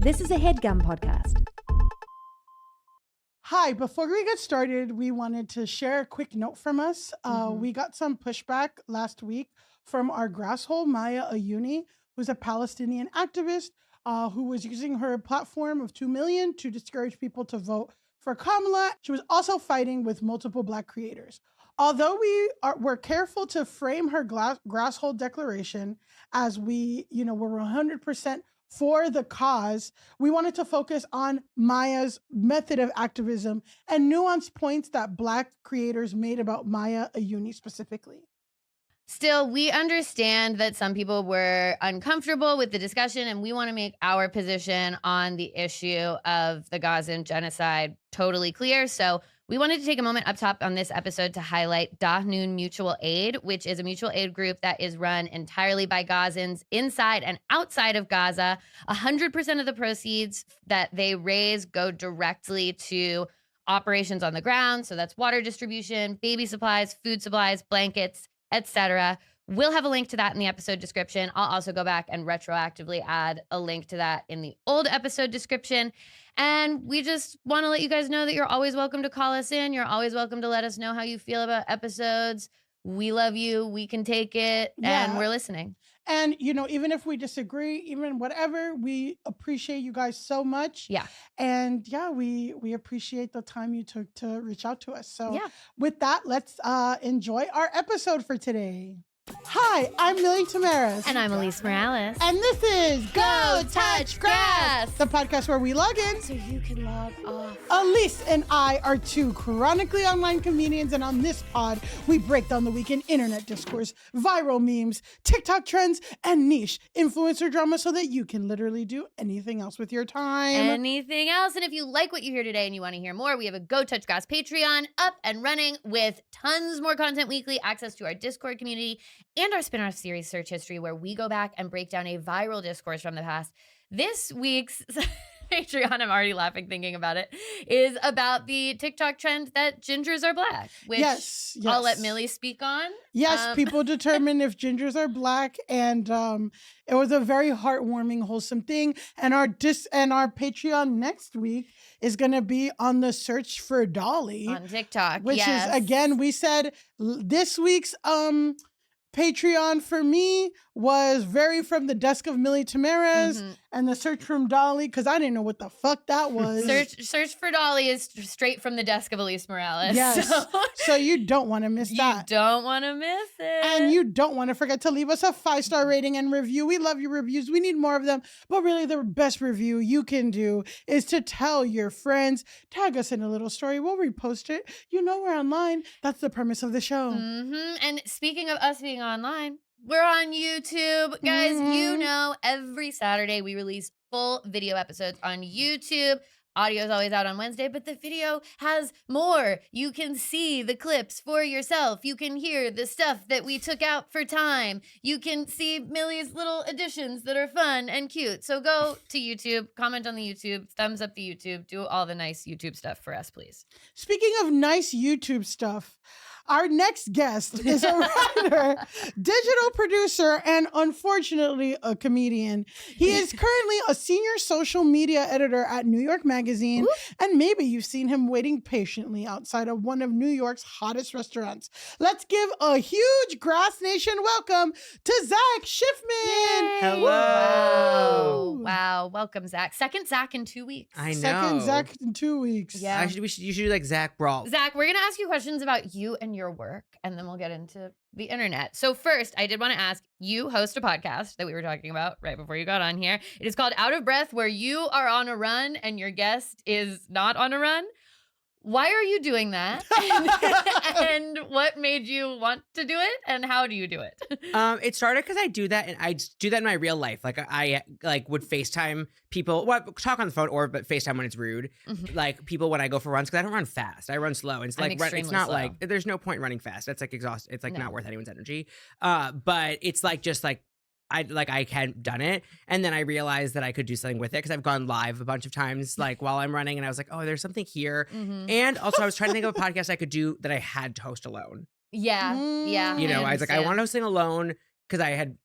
This is a HeadGum podcast. Hi, before we get started, we wanted to share a quick note from us. We got some pushback last week from our grasshole, Maya Ayuni, who's a Palestinian activist who was using her platform of 2 million to discourage people to vote for Kamala. She was also fighting with multiple Black creators. Although we're careful to frame her grasshole declaration as we're 100% for the cause, we wanted to focus on Maya's method of activism and nuanced points that Black creators made about Maya Ayuni specifically. Still, we understand that some people were uncomfortable with the discussion, and we want to make our position on the issue of the Gazan genocide totally clear. So we wanted to take a moment up top on this episode to highlight Dahnun Mutual Aid, which is a mutual aid group that is run entirely by Gazans inside and outside of Gaza. 100% of the proceeds that they raise go directly to operations on the ground. So that's water distribution, baby supplies, food supplies, blankets, etc. We'll have a link to that in the episode description. I'll also go back and retroactively add a link to that in the old episode description. And we just want to let you guys know that you're always welcome to call us in. You're always welcome to let us know how you feel about episodes. We love you. We can take it. And we're listening. And, even if we disagree, even whatever, we appreciate you guys so much. Yeah. And we appreciate the time you took to reach out to us. So with that, let's enjoy our episode for today. Hi, I'm Millie Tamarez. And I'm Alise Morales. And this is Go Touch Grass, the podcast where we log in so you can log off. Alise and I are two chronically online comedians, and on this pod, we break down the week in internet discourse, viral memes, TikTok trends, and niche influencer drama so that you can literally do anything else with your time. Anything else. And if you like what you hear today and you want to hear more, we have a Go Touch Grass Patreon up and running with tons more content weekly, access to our Discord community, and our spin-off series, Search History, where we go back and break down a viral discourse from the past. This week's Patreon, I'm already laughing thinking about it, is about the TikTok trend that gingers are Black, which I'll let Millie speak on. Yes, people determine if gingers are Black, and it was a very heartwarming, wholesome thing. And our Patreon next week is going to be on the search for Dolly on TikTok, which is, again, we said this week's Patreon for me was very from the desk of Millie Tamarez, and the search from Dolly, because I didn't know what the fuck that was. Search for Dolly is straight from the desk of Alise Morales. Yes. So you don't want to miss that. You don't want to miss it. And you don't want to forget to leave us a 5-star rating and review. We love your reviews. We need more of them. But really, the best review you can do is to tell your friends, tag us in a little story. We'll repost it. We're online. That's the premise of the show. And speaking of us being online, we're on YouTube. Guys, every Saturday we release full video episodes on YouTube. Audio is always out on Wednesday, but the video has more. You can see the clips for yourself. You can hear the stuff that we took out for time. You can see Millie's little additions that are fun and cute. So go to YouTube, comment on the YouTube, thumbs up the YouTube, do all the nice YouTube stuff for us, please. Speaking of nice YouTube stuff, our next guest is a writer, digital producer, and unfortunately a comedian. He is currently a senior social media editor at New York Magazine, and maybe you've seen him waiting patiently outside of one of New York's hottest restaurants. Let's give a huge Grass Nation welcome to Zach Schiffman. Yay. Hello. Wow. Welcome, Zach. Second Zach in 2 weeks. I know. Second Zach in 2 weeks. Yeah. You should do like Zach Brawl. Zach, we're going to ask you questions about you and your work, and then we'll get into the internet. So first, I did want to ask, you host a podcast that we were talking about right before you got on here. It is called Out of Breath, where you are on a run and your guest is not on a run. Why are you doing that? And what made you want to do it? And how do you do it? It started because I do that, and I do that in my real life. Like I would FaceTime people, talk on the phone, but FaceTime when it's rude. Like people when I go for runs, because I don't run fast. I run slow. And it's like it's not slow. Like there's no point running fast. That's like exhausting. It's like not worth anyone's energy. But it's like just like I hadn't done it, and then I realized that I could do something with it because I've gone live a bunch of times, like while I'm running, and I was like, oh, there's something here. And also, I was trying to think of a podcast I could do that I had to host alone. Yeah. I was like, I want to host something alone because I had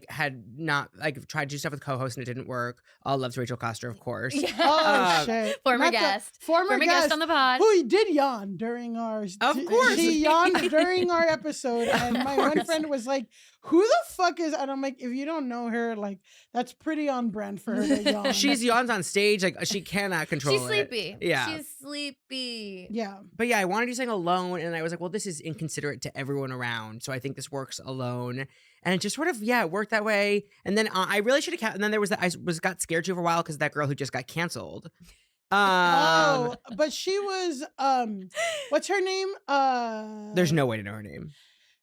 had not tried to do stuff with co-hosts and it didn't work. All love to Rachel Coster, of course. Yeah. Shit. Former guest on the pod. Who did yawn during our. Of course. She yawned during our episode. And my one friend was like, who the fuck is. And I'm like, if you don't know her, like, that's pretty on brand for her to yawn. She's yawns on stage. Like, she cannot control it. She's sleepy. Yeah. She's sleepy. Yeah. But yeah, I wanted to do something alone. And I was like, well, this is inconsiderate to everyone around. So I think this works alone. And it just sort of, it worked that way. And then I really should have, and then there was I got scared to for a while because that girl who just got canceled. But she was, what's her name? There's no way to know her name.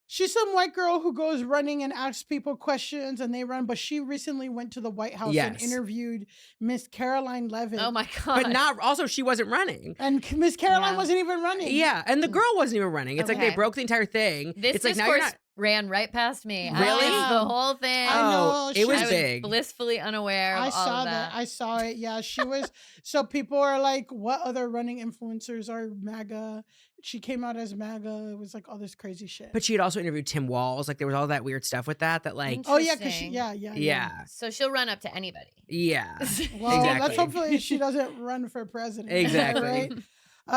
She's some white girl who goes running and asks people questions and they run, but she recently went to the White House and interviewed Miss Caroline Levitt. Oh my God. But also she wasn't running. And Miss Caroline wasn't even running. Yeah, and the girl wasn't even running. It's like they broke the entire thing. This it's like discourse now you're not ran right past me. Really? I the whole thing. I know. It was I big. was blissfully unaware of all of that. I saw it. Yeah, she was. So people are like, what other running influencers are MAGA? She came out as MAGA. It was like all this crazy shit. But she had also interviewed Tim Walz. Like there was all that weird stuff with that like. Oh yeah, because yeah. So she'll run up to anybody. Yeah. Well, exactly. let's hopefully she doesn't run for president. Exactly. Right? So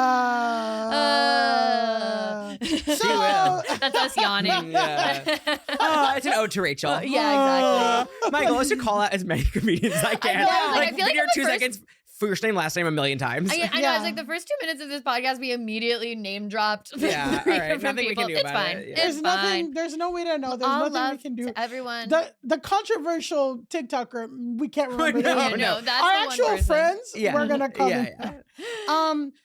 that's us yawning. Yeah. It's an ode to Rachel. Yeah, exactly. My goal is to call out as many comedians as I can. I feel like your in the 2 seconds. First name, last name a million times. I know. It's like the first 2 minutes of this podcast, we immediately name dropped. Yeah, all right. Nothing we can do about it. Yeah. There's nothing. There's no way to know. There's nothing we can do. To everyone. The controversial TikToker, we can't remember. No, that's our the one actual person. friends. Yeah. We're gonna call them. Yeah.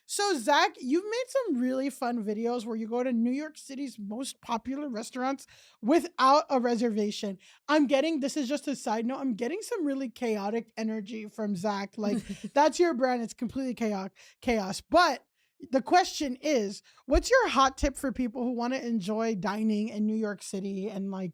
So Zach, you've made some really fun videos where you go to New York City's most popular restaurants without a reservation. This is just a side note, I'm getting some really chaotic energy from Zach. Like that's your brand. It's completely chaos. But the question is, what's your hot tip for people who want to enjoy dining in New York City? And like,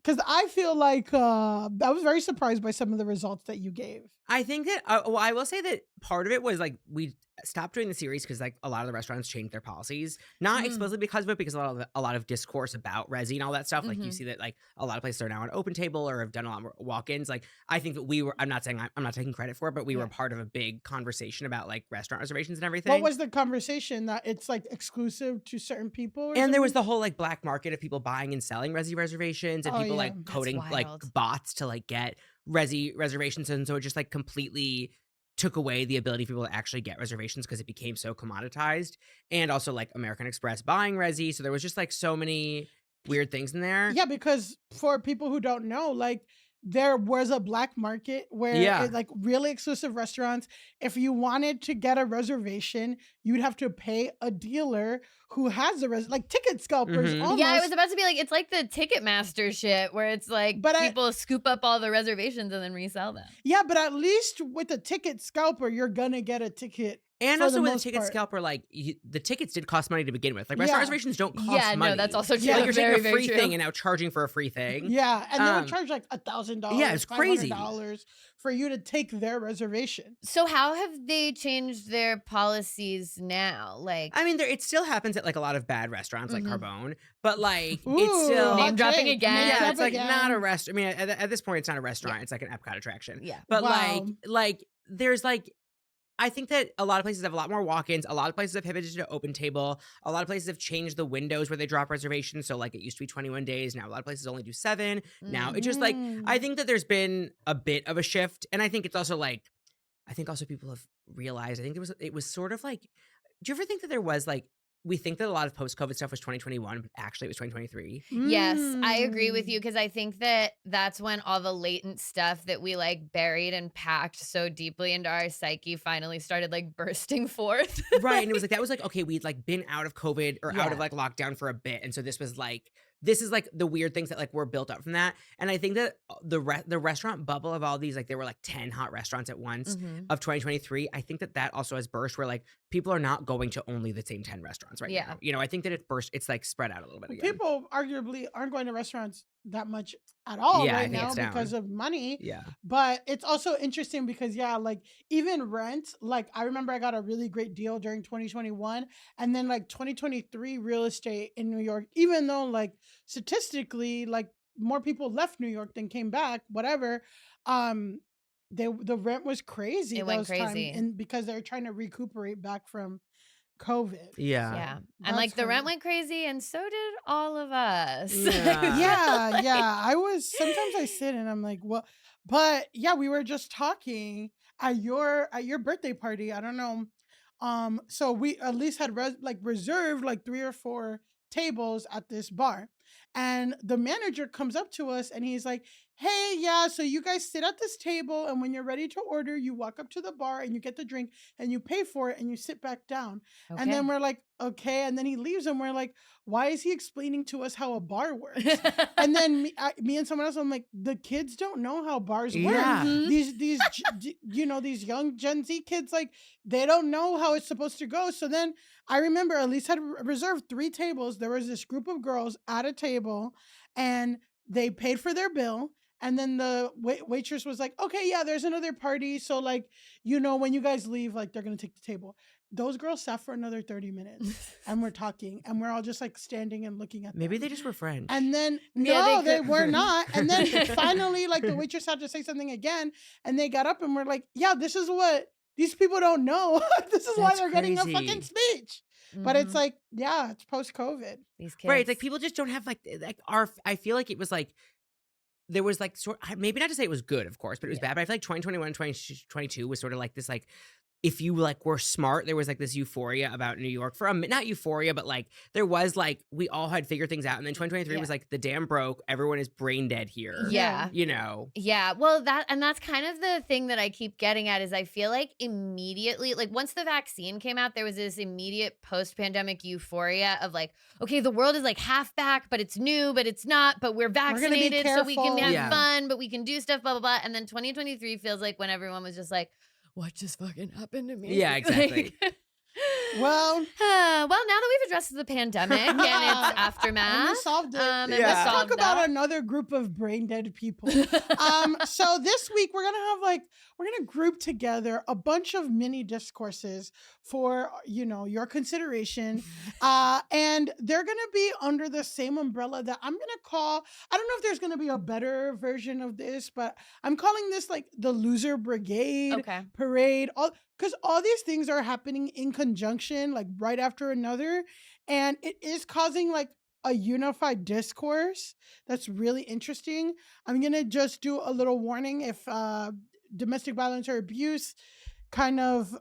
because I feel like I was very surprised by some of the results that you gave. I think that, I will say that part of it was like we stopped doing the series because like a lot of the restaurants changed their policies, not explicitly because of it, because a lot of discourse about Resi and all that stuff. Like you see that like a lot of places are now on Open Table or have done a lot more walk-ins. Like I think that I'm not saying I'm not taking credit for it, but we were part of a big conversation about like restaurant reservations and everything. What was the conversation? That it's like exclusive to certain people? And something? There was the whole like black market of people buying and selling Resi reservations and people like coding like bots to like get Resi reservations. And so it just like completely took away the ability for people to actually get reservations because it became so commoditized. And also like American Express buying Resi. So there was just like so many weird things in there. Yeah, because for people who don't know, like there was a black market where like really exclusive restaurants, if you wanted to get a reservation, you'd have to pay a dealer who has like ticket scalpers. Almost. Yeah, I was about to be like, it's like the Ticketmaster shit where it's like people scoop up all the reservations and then resell them. Yeah, but at least with a ticket scalper, you're gonna get a ticket. And also with a ticket scalper, like the tickets did cost money to begin with. Like restaurant reservations don't cost money. Yeah, no, that's also true. Like you're very, taking a free very thing and now charging for a free thing. Yeah, and they would charge like $1,000. Yeah, it's crazy. $500 for you to take their reservation. So how have they changed their policies now? Like, I mean, it still happens at like a lot of bad restaurants like Carbone, but like it's still name dropping again. Yeah, it's like not a restaurant. I mean, at this point, it's not a restaurant. It's like an Epcot attraction. Yeah, but like there's like. I think that a lot of places have a lot more walk-ins. A lot of places have pivoted to Open Table. A lot of places have changed the windows where they drop reservations. So like it used to be 21 days. Now a lot of places only do 7. Now it's just like, I think that there's been a bit of a shift. And I think it's also like, I think also people have realized, I think it was sort of like, do you ever think that there was like, we think that a lot of post-COVID stuff was 2021, but actually it was 2023. Yes, I agree with you because I think that that's when all the latent stuff that we like buried and packed so deeply into our psyche finally started like bursting forth. Right, and it was like, that was like, okay, we'd like been out of COVID or out of like lockdown for a bit. And so this is like the weird things that like were built up from that. And I think that the restaurant bubble of all these, like there were like 10 hot restaurants at once of 2023. I think that also has burst where like people are not going to only the same 10 restaurants right now. You know, I think that it's like spread out a little bit again. People arguably aren't going to restaurants that much at all right now because of money. Yeah. But it's also interesting because like even rent, like I remember I got a really great deal during 2021 and then like 2023 real estate in New York, even though like statistically like more people left New York than came back, whatever. The rent was crazy. It went crazy. And because they're trying to recuperate back from COVID. Yeah. And like the rent went crazy and so did all of us. Yeah. Sometimes I sit and I'm like, well, but yeah, we were just talking at your birthday party. I don't know. So we at least had reserved like 3 or 4 tables at this bar. And the manager comes up to us and he's like, hey, yeah, so you guys sit at this table, and when you're ready to order, you walk up to the bar and you get the drink and you pay for it and you sit back down. Okay. And then we're like, okay. And then he leaves and we're like, why is he explaining to us how a bar works? And then me and someone else, I'm like, the kids don't know how bars work. Yeah. These these young Gen Z kids, like, they don't know how it's supposed to go. So then I remember Alise had reserved 3 tables. There was this group of girls at a table and they paid for their bill. And then the waitress was like, okay, yeah, there's another party. So like, when you guys leave, like they're going to take the table. Those girls sat for another 30 minutes and we're talking and we're all just like standing and looking at them. Maybe they just were French. And then, no, they were not. And then finally, like the waitress had to say something again and they got up and we're like, yeah, this is what these people don't know. This is why they're getting a fucking speech. Mm-hmm. But it's like, yeah, it's post-COVID. These kids. Right. It's like people just don't have I feel like it was like, there was like, maybe not to say it was good, of course, but it was bad. But I feel like 2021, 2022 was sort of like this, like, if you like were smart, there was like this euphoria about New York not euphoria, but like there was like, we all had figured things out. And then 2023 was like, the dam broke. Everyone is brain dead here. Yeah. Yeah. Well, that's kind of the thing that I keep getting at is I feel like immediately, like once the vaccine came out, there was this immediate post-pandemic euphoria of like, okay, the world is like half back, but it's new, but it's not, but we're vaccinated so we can have fun, but we can do stuff, blah, blah, blah. And then 2023 feels like when everyone was just like, what just fucking happened to me? Yeah, exactly. Well, now that we've addressed the pandemic and its aftermath, and we solved it. Let's talk about another group of brain dead people. So this week we're gonna group together a bunch of mini discourses for your consideration, and they're gonna be under the same umbrella that I'm gonna call. I don't know if there's gonna be a better version of this, but I'm calling this like the Loser Brigade Parade. Because all these things are happening in conjunction, like right after another. And it is causing like a unified discourse that's really interesting. I'm going to just do a little warning if domestic violence or abuse kind of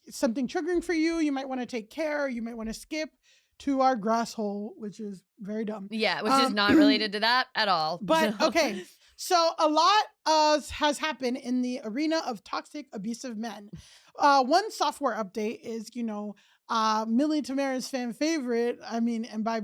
something triggering for you. You might want to take care. You might want to skip to our grass hole, which is very dumb. Yeah, which is not related to that at all. But okay. So a lot has happened in the arena of toxic, abusive men. One software update is, Millie Tamarez fan favorite. I mean, and by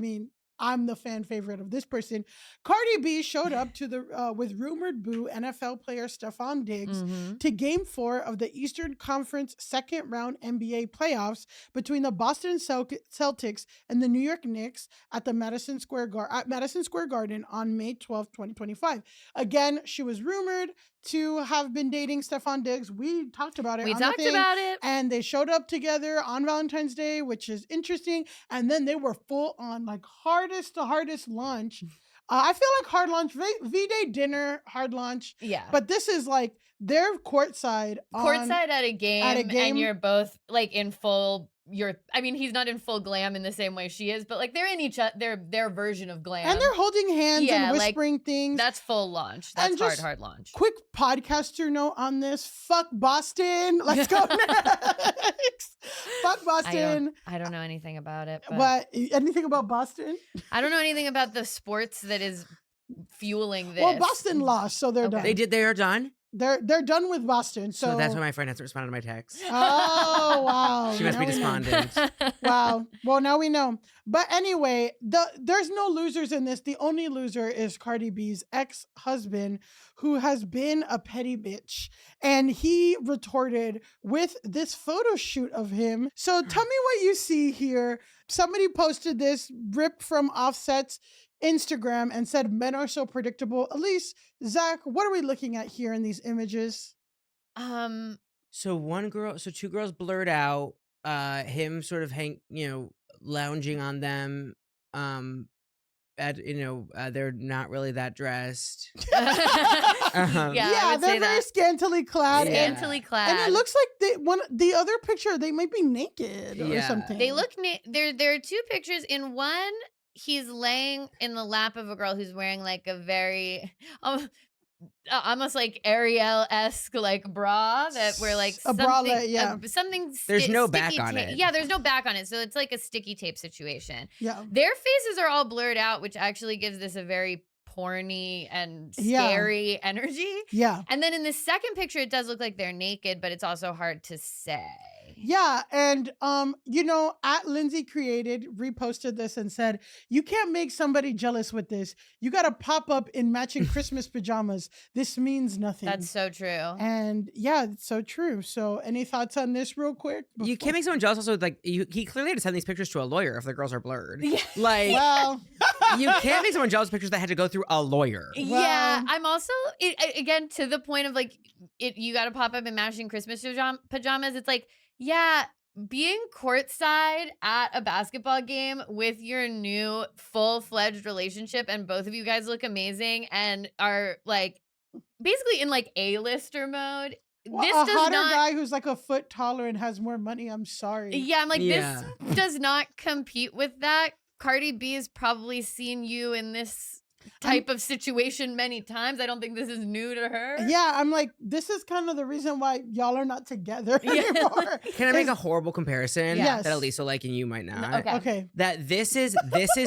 I'm the fan favorite of this person. Cardi B showed up to the with rumored boo NFL player Stephon Diggs to Game 4 of the Eastern Conference second round NBA playoffs between the Boston Celtics and the New York Knicks at the Madison Square Garden on May 12th, 2025. Again, she was rumored to have been dating Stephon Diggs. We talked about it. And they showed up together on Valentine's Day, which is interesting. And then they were full on like hardest to hardest lunch. I feel like hard lunch, V-Day dinner, hard lunch. Yeah. But this is like they're courtside at a game, and you're both like in full. He's not in full glam in the same way she is, but like they're in their version of glam. And they're holding hands and whispering things. That's full launch. That's hard launch. Quick podcaster note on this. Fuck Boston. Let's go next. Fuck Boston. I don't know anything about it. But anything about Boston? I don't know anything about the sports that is fueling this. Well, Boston lost, so they're done. They are done? They're done with Boston. So that's why my friend hasn't responded to my text. Oh, wow. She must be despondent. Wow. Well, now we know. But anyway, there's no losers in this. The only loser is Cardi B's ex-husband, who has been a petty bitch. And he retorted with this photo shoot of him. So tell me what you see here. Somebody posted this ripped from Offset's Instagram and said men are so predictable. Alise, Zach, what are we looking at here in these images? So two girls blurred out, him sort of lounging on them, they're not really that dressed. Yeah, they're very scantily clad. Scantily clad. And it looks like the other picture, they might be naked or something. They look there are two pictures. In one, he's laying in the lap of a girl who's wearing like a very almost like Ariel-esque like bra that where like a bralette, something. There's no back on it. Yeah, there's no back on it, so it's like a sticky tape situation. Yeah, their faces are all blurred out, which actually gives this a very porny and scary energy. Yeah, and then in the second picture, it does look like they're naked, but it's also hard to say. Yeah, and at Lindsay Created reposted this and said, "You can't make somebody jealous with this. You got to pop up in matching Christmas pajamas. This means nothing." That's so true. And yeah, it's so true. So, any thoughts on this, real quick? You can't make someone jealous. Also, like he clearly had to send these pictures to a lawyer if the girls are blurred. Yeah. Like, well, you can't make someone jealous with pictures that had to go through a lawyer. Yeah, I'm also again to the point of like you got to pop up in matching Christmas pajamas. It's like. Yeah, being courtside at a basketball game with your new full-fledged relationship and both of you guys look amazing and are like basically in like A-lister mode. Well, this a does hotter not guy who's like a foot taller and has more money. I'm sorry. Yeah, I'm like this does not compete with that. Cardi B has probably seen you in this type of situation many times. I don't think this is new to her. Yeah, I'm like, this is kind of the reason why y'all are not together anymore. Can I make a horrible comparison? Yes. That Alise will like and you might not. Okay. That this is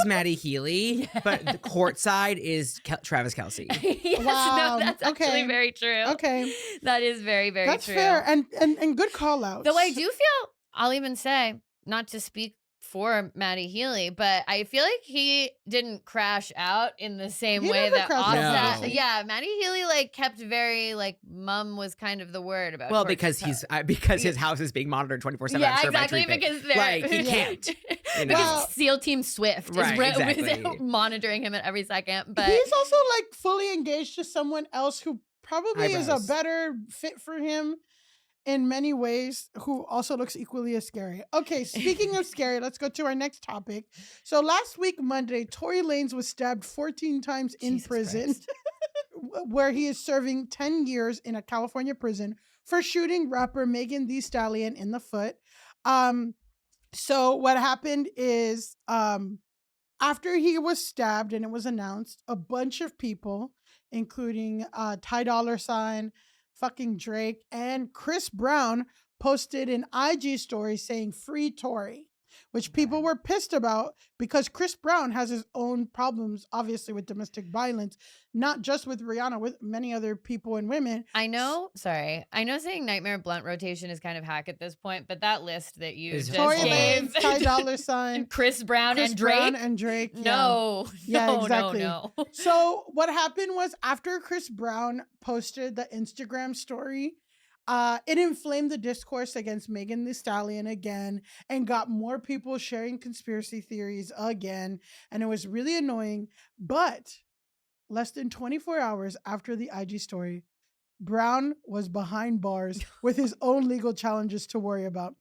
Maddie Healy, but the courtside is Travis Kelce. Yes, Wow. no, that's actually very true. Okay. That is very, very That's true. fair. And good call outs. Though I do feel, I'll even say, not to speak for Maddie Healy, but I feel like he didn't crash out in the same way that Offset. No. Yeah, Maddie Healy like kept very like mum was kind of the word about. Well, because his house is being monitored 24/7. Yeah, exactly. Because they're like he can't. Because SEAL Team Swift is exactly. monitoring him at every second. But he's also like fully engaged to someone else who probably is a better fit for him in many ways, who also looks equally as scary. Okay, speaking of scary, let's go to our next topic. So last week, Monday, Tory Lanez was stabbed 14 times in prison, where he is serving 10 years in a California prison for shooting rapper Megan Thee Stallion in the foot. So what happened is, after he was stabbed and it was announced, a bunch of people, including Ty Dolla $ign, fucking Drake, and Chris Brown posted an IG story saying "Free Tory," which people were pissed about because Chris Brown has his own problems, obviously, with domestic violence, not just with Rihanna, with many other people and women. I know saying Nightmare Blunt Rotation is kind of hack at this point, but that list that you just Tory gave, Lanez, Ty Dolla $ign, Chris Brown and Drake. No. Yeah, exactly. No. So what happened was, after Chris Brown posted the Instagram story, it inflamed the discourse against Megan Thee Stallion again and got more people sharing conspiracy theories again. And it was really annoying. But less than 24 hours after the IG story, Brown was behind bars with his own legal challenges to worry about.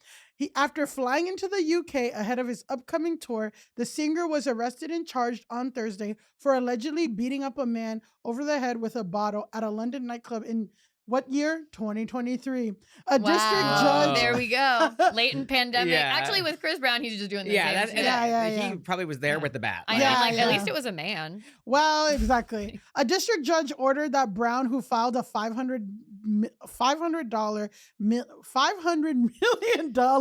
After flying into the UK ahead of his upcoming tour, the singer was arrested and charged on Thursday for allegedly beating up a man over the head with a bottle at a London nightclub in what year? 2023. A district judge. There we go. Latent pandemic. Yeah. Actually, with Chris Brown, he's just doing the same shit. He probably was there with the bat. I know, at least it was a man. Well, exactly. A district judge ordered that Brown, who filed a $500 million.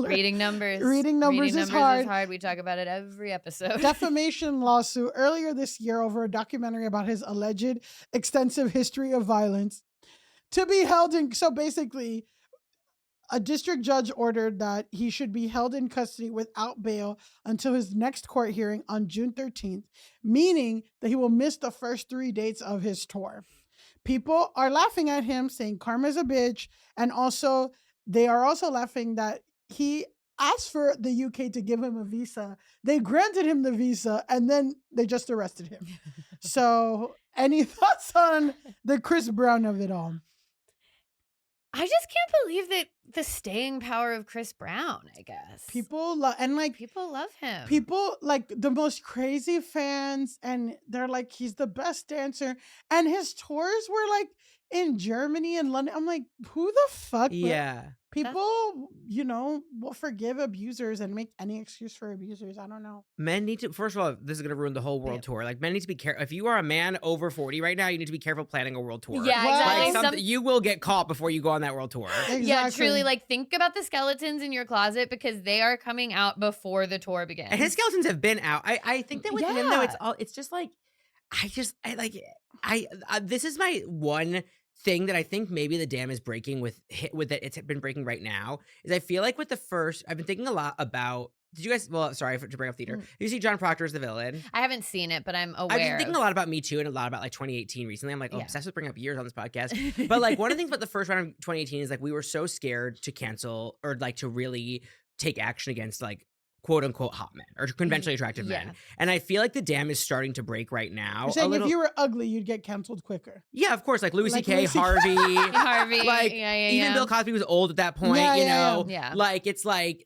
Reading numbers. Reading numbers is hard. We talk about it every episode. Defamation lawsuit earlier this year over a documentary about his alleged extensive history of violence. To be held in, so basically, a district judge ordered that he should be held in custody without bail until his next court hearing on June 13th, meaning that he will miss the first 3 dates of his tour. People are laughing at him, saying karma's a bitch, and also they are also laughing that he asked for the UK to give him a visa. They granted him the visa, and then they just arrested him. So, any thoughts on the Chris Brown of it all? I just can't believe that the staying power of Chris Brown, I guess. People love, and like people love him. People like the most crazy fans, and they're like, he's the best dancer. And his tours were like in Germany and London. I'm like, who the fuck? Yeah. People, will forgive abusers and make any excuse for abusers. I don't know. Men need to, first of all, this is going to ruin the whole world tour. Like, men need to be careful. If you are a man over 40 right now, you need to be careful planning a world tour. Yeah, exactly. Like, you will get caught before you go on that world tour. Exactly. Yeah, truly. Like, think about the skeletons in your closet because they are coming out before the tour begins. And his skeletons have been out. I think that with him, though, it's just like, this is my one thing that I think maybe the dam is breaking with that it's been breaking right now is I feel like with the first, I've been thinking a lot about, did you guys, well, sorry to bring up theater. You see John Proctor as the villain. I haven't seen it, but I'm aware. I've been thinking a lot about Me Too and a lot about like 2018 recently. I'm like, obsessed with bringing up years on this podcast. But like one of the things about the first round of 2018 is like we were so scared to cancel or like to really take action against like quote unquote hot men or conventionally attractive men. And I feel like the dam is starting to break right now. You're saying if you were ugly, you'd get canceled quicker. Yeah, of course. Like Louis C.K., Harvey. Like even Bill Cosby was old at that point, you know? Yeah. Like it's like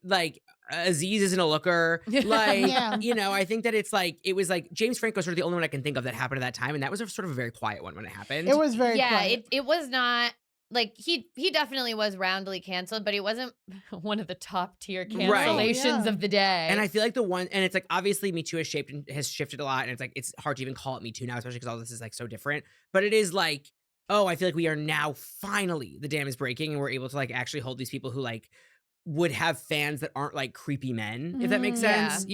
Aziz isn't a looker. Like, I think that it's like, it was like James Franco's sort of the only one I can think of that happened at that time. And that was sort of a very quiet one when it happened. It was very quiet. It was not. Like, he definitely was roundly canceled, but he wasn't one of the top tier cancellations of the day. And I feel like and it's like, obviously Me Too has shifted a lot, and it's like, it's hard to even call it Me Too now, especially because all this is like so different. But it is like, I feel like we are now finally, the dam is breaking, and we're able to like actually hold these people who like would have fans that aren't like creepy men, if that makes sense,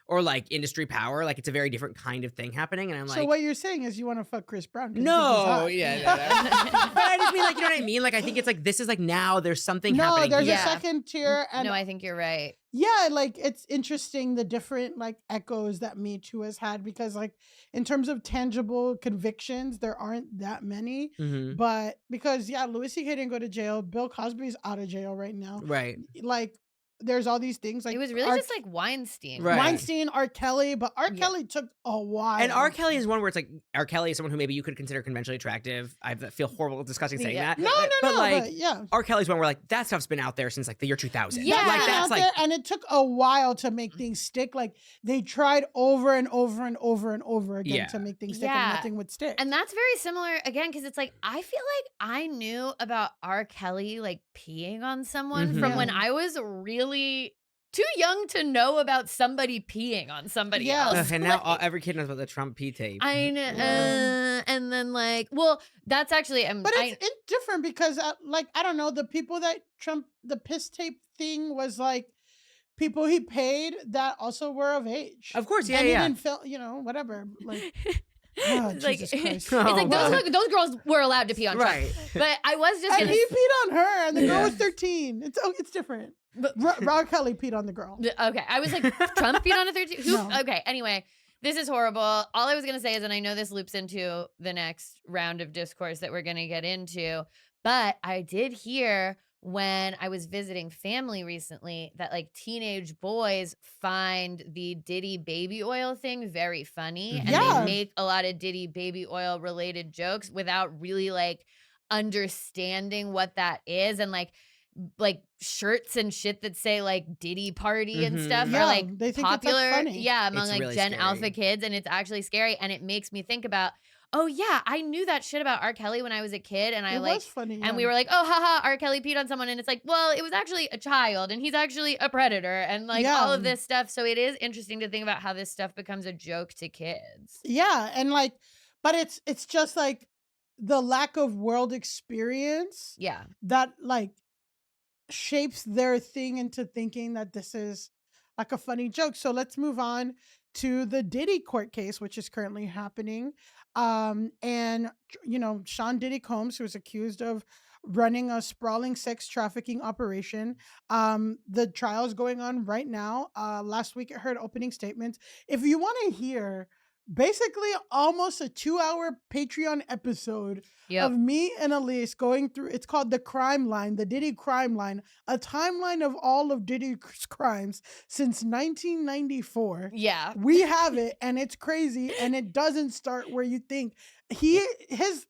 or like industry power. Like it's a very different kind of thing happening. And I'm like, so what you're saying is you want to fuck Chris Brown? No, but I just mean like, you know what I mean? Like I think it's like, this is like now there's something happening. No, there's a second tier. And no, I think you're right. Yeah, like it's interesting the different like echoes that Me Too has had because like in terms of tangible convictions, there aren't that many. But because Louis C.K. didn't go to jail, Bill Cosby's out of jail right now. Right. Like there's all these things like it was really just like Weinstein. Right. Weinstein, R. Kelly, but R. Kelly took a while. And R. Kelly is one where it's like R. Kelly is someone who maybe you could consider conventionally attractive. I feel horrible discussing saying that. No, but R. Kelly's one where like that stuff's been out there since like the year 2000. Yeah, like that's like, and it took a while to make things stick. Like they tried over and over and over and over again to make things stick, and nothing would stick. And that's very similar again because it's like I feel like I knew about R. Kelly like peeing on someone from when I was really too young to know about somebody peeing on somebody else. And now every kid knows about the Trump pee tape. I know. And then like, well, that's actually... but it's different because like, I don't know, the people that Trump, the piss tape thing was like people he paid that also were of age. Of course, and he didn't feel, whatever. Like... Oh, like, Jesus Christ. It's like those girls were allowed to pee on Trump. But I was just and he peed on her and the girl was 13. It's different. But R. Kelly peed on the girl. Okay. I was like, Trump peed on a 13? No. Okay. Anyway, this is horrible. All I was going to say is, and I know this loops into the next round of discourse that we're going to get into, but I did hear when I was visiting family recently that like teenage boys find the Diddy baby oil thing very funny. And they make a lot of Diddy baby oil related jokes without really like understanding what that is. And like shirts and shit that say like Diddy party and stuff are like they think popular. It's, like, funny. Among like really Gen Alpha kids. And it's actually scary. And it makes me think about, oh yeah, I knew that shit about R. Kelly when I was a kid. And it was funny. And we were like, oh haha, R. Kelly peed on someone. And it's like, well, it was actually a child and he's actually a predator and like all of this stuff. So it is interesting to think about how this stuff becomes a joke to kids. Yeah. And like, but it's just like the lack of world experience. Yeah. That like shapes their thing into thinking that this is like a funny joke. So let's move on to the Diddy court case, which is currently happening. And Sean Diddy Combs, who is accused of running a sprawling sex trafficking operation. The trial is going on right now. Last week I heard opening statements. If you want to hear basically almost a 2-hour Patreon episode of me and Alise going through, it's called The Crime Line, the Diddy Crime Line, a timeline of all of Diddy's crimes since 1994. Yeah. We have it, and it's crazy, and it doesn't start where you think. His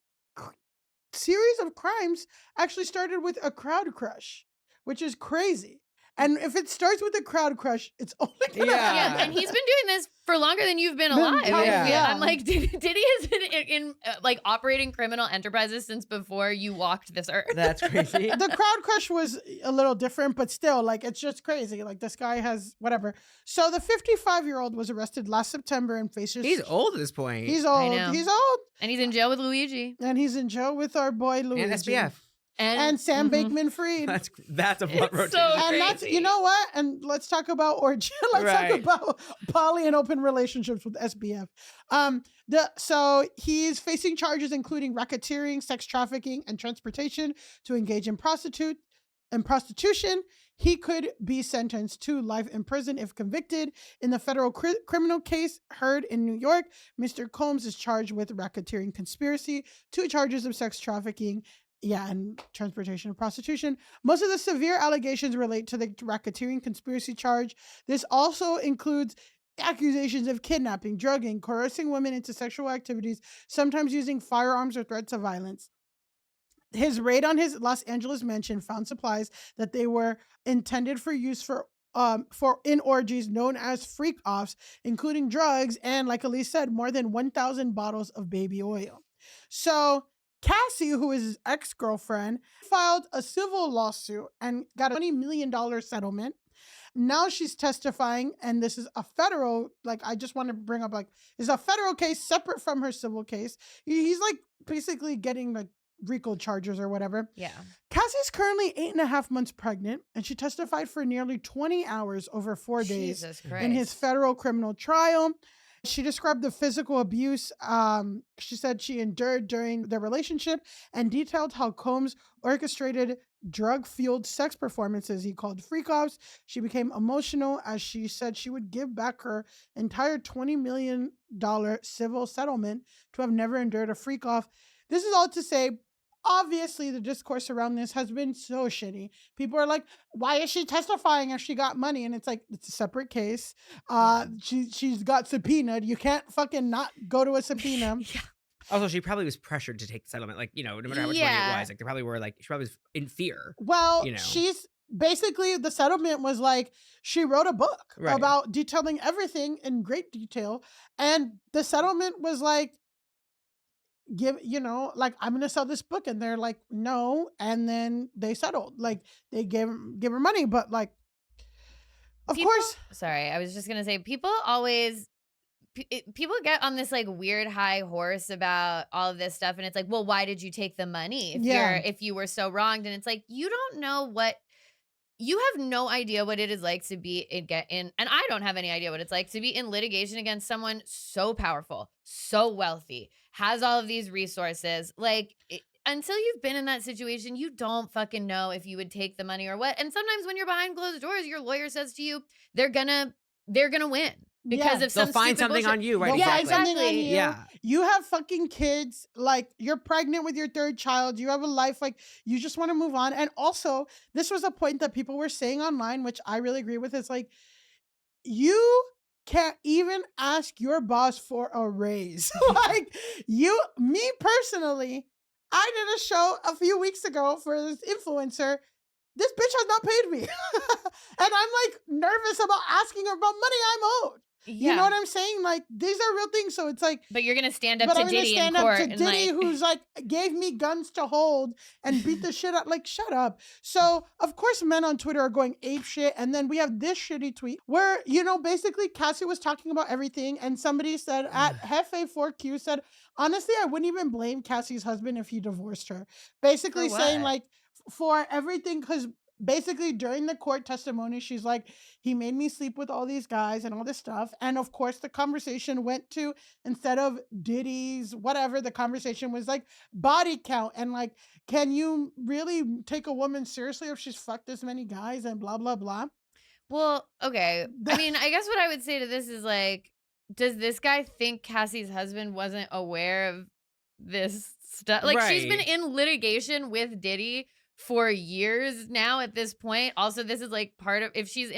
series of crimes actually started with a crowd crush, which is crazy. And if it starts with a crowd crush, it's only gonna happen. And he's been doing this for longer than you've been alive. I'm like, Diddy has been in like operating criminal enterprises since before you walked this earth. That's crazy. The crowd crush was a little different, but still, like, it's just crazy. Like, this guy has whatever. So the 55-year-old was arrested last September and faces. He's old at this point. He's old. He's old. And he's in jail with Luigi. And he's in jail with our boy Luigi. And SBF. And Sam Bankman-Fried. That's a blunt rotation. So and that's, you know what? And let's talk about orgy. Let's talk about poly and open relationships with SBF. So he's facing charges including racketeering, sex trafficking, and transportation to engage in prostitution. He could be sentenced to life in prison if convicted. In the federal criminal case heard in New York, Mr. Combs is charged with racketeering conspiracy, 2 charges of sex trafficking, and transportation and prostitution. Most of the severe allegations relate to the racketeering conspiracy charge. This also includes accusations of kidnapping, drugging, coercing women into sexual activities, sometimes using firearms or threats of violence. His raid on his Los Angeles mansion found supplies that they were intended for use for in orgies known as freak-offs, including drugs and, like Alise said, more than 1,000 bottles of baby oil. So Cassie, who is his ex-girlfriend, filed a civil lawsuit and got a $20 million settlement. Now she's testifying, and this is a federal, like, I just want to bring up, like, it's a federal case separate from her civil case. He's, like, basically getting, like, RICO charges or whatever. Yeah. Cassie's currently 8.5 months pregnant, and she testified for nearly 20 hours over 4 days in his federal criminal trial. She described the physical abuse she said she endured during their relationship and detailed how Combs orchestrated drug-fueled sex performances he called freak-offs. She became emotional as she said she would give back her entire $20 million civil settlement to have never endured a freak-off. This is all to say, obviously, the discourse around this has been so shitty. People are like, why is she testifying if she got money? And it's like, it's a separate case. She's got subpoenaed. You can't fucking not go to a subpoena. Also, she probably was pressured to take the settlement. Like, no matter how much money it was, like, they probably were like, she probably was in fear. Well, she's basically, the settlement was like, she wrote a book about detailing everything in great detail. And the settlement was like, I'm gonna sell this book, and they're like, no, and then they settled. Like, they give her money, but like, of course. Sorry, I was just gonna say, people get on this like weird high horse about all of this stuff, and it's like, well, why did you take the money if you were so wronged? And it's like, you don't know what. You have no idea what it is like to be and I don't have any idea what it's like to be in litigation against someone so powerful, so wealthy, has all of these resources. Like, until you've been in that situation, you don't fucking know if you would take the money or what. And sometimes when you're behind closed doors, your lawyer says to you, they're gonna win. Because if they'll find something on you, right? Exactly. Yeah. You have fucking kids, like, you're pregnant with your 3rd child, you have a life, like, you just want to move on. And also, this was a point that people were saying online, which I really agree with. It's like, you can't even ask your boss for a raise. Like, me personally, I did a show a few weeks ago for this influencer. This bitch has not paid me. And I'm like nervous about asking her about money I'm owed. You know what I'm saying? Like, these are real things. So it's like, but you're gonna stand up to Diddy in court, and Diddy, who's like gave me guns to hold and beat the shit out. Like, shut up. So of course, men on Twitter are going ape shit, and then we have this shitty tweet where basically Cassie was talking about everything, and somebody said at Hefe4Q said, honestly, I wouldn't even blame Cassie's husband if he divorced her. Basically saying like for everything, because basically during the court testimony, she's like, he made me sleep with all these guys and all this stuff. And of course, the conversation went to, instead of Diddy's whatever, the conversation was like body count. And like, can you really take a woman seriously if she's fucked this many guys and blah, blah, blah? Well, okay. I mean, I guess what I would say to this is like, does this guy think Cassie's husband wasn't aware of this stuff? Like, she's been in litigation with Diddy for years now at this point. Also, this is like part of, if she's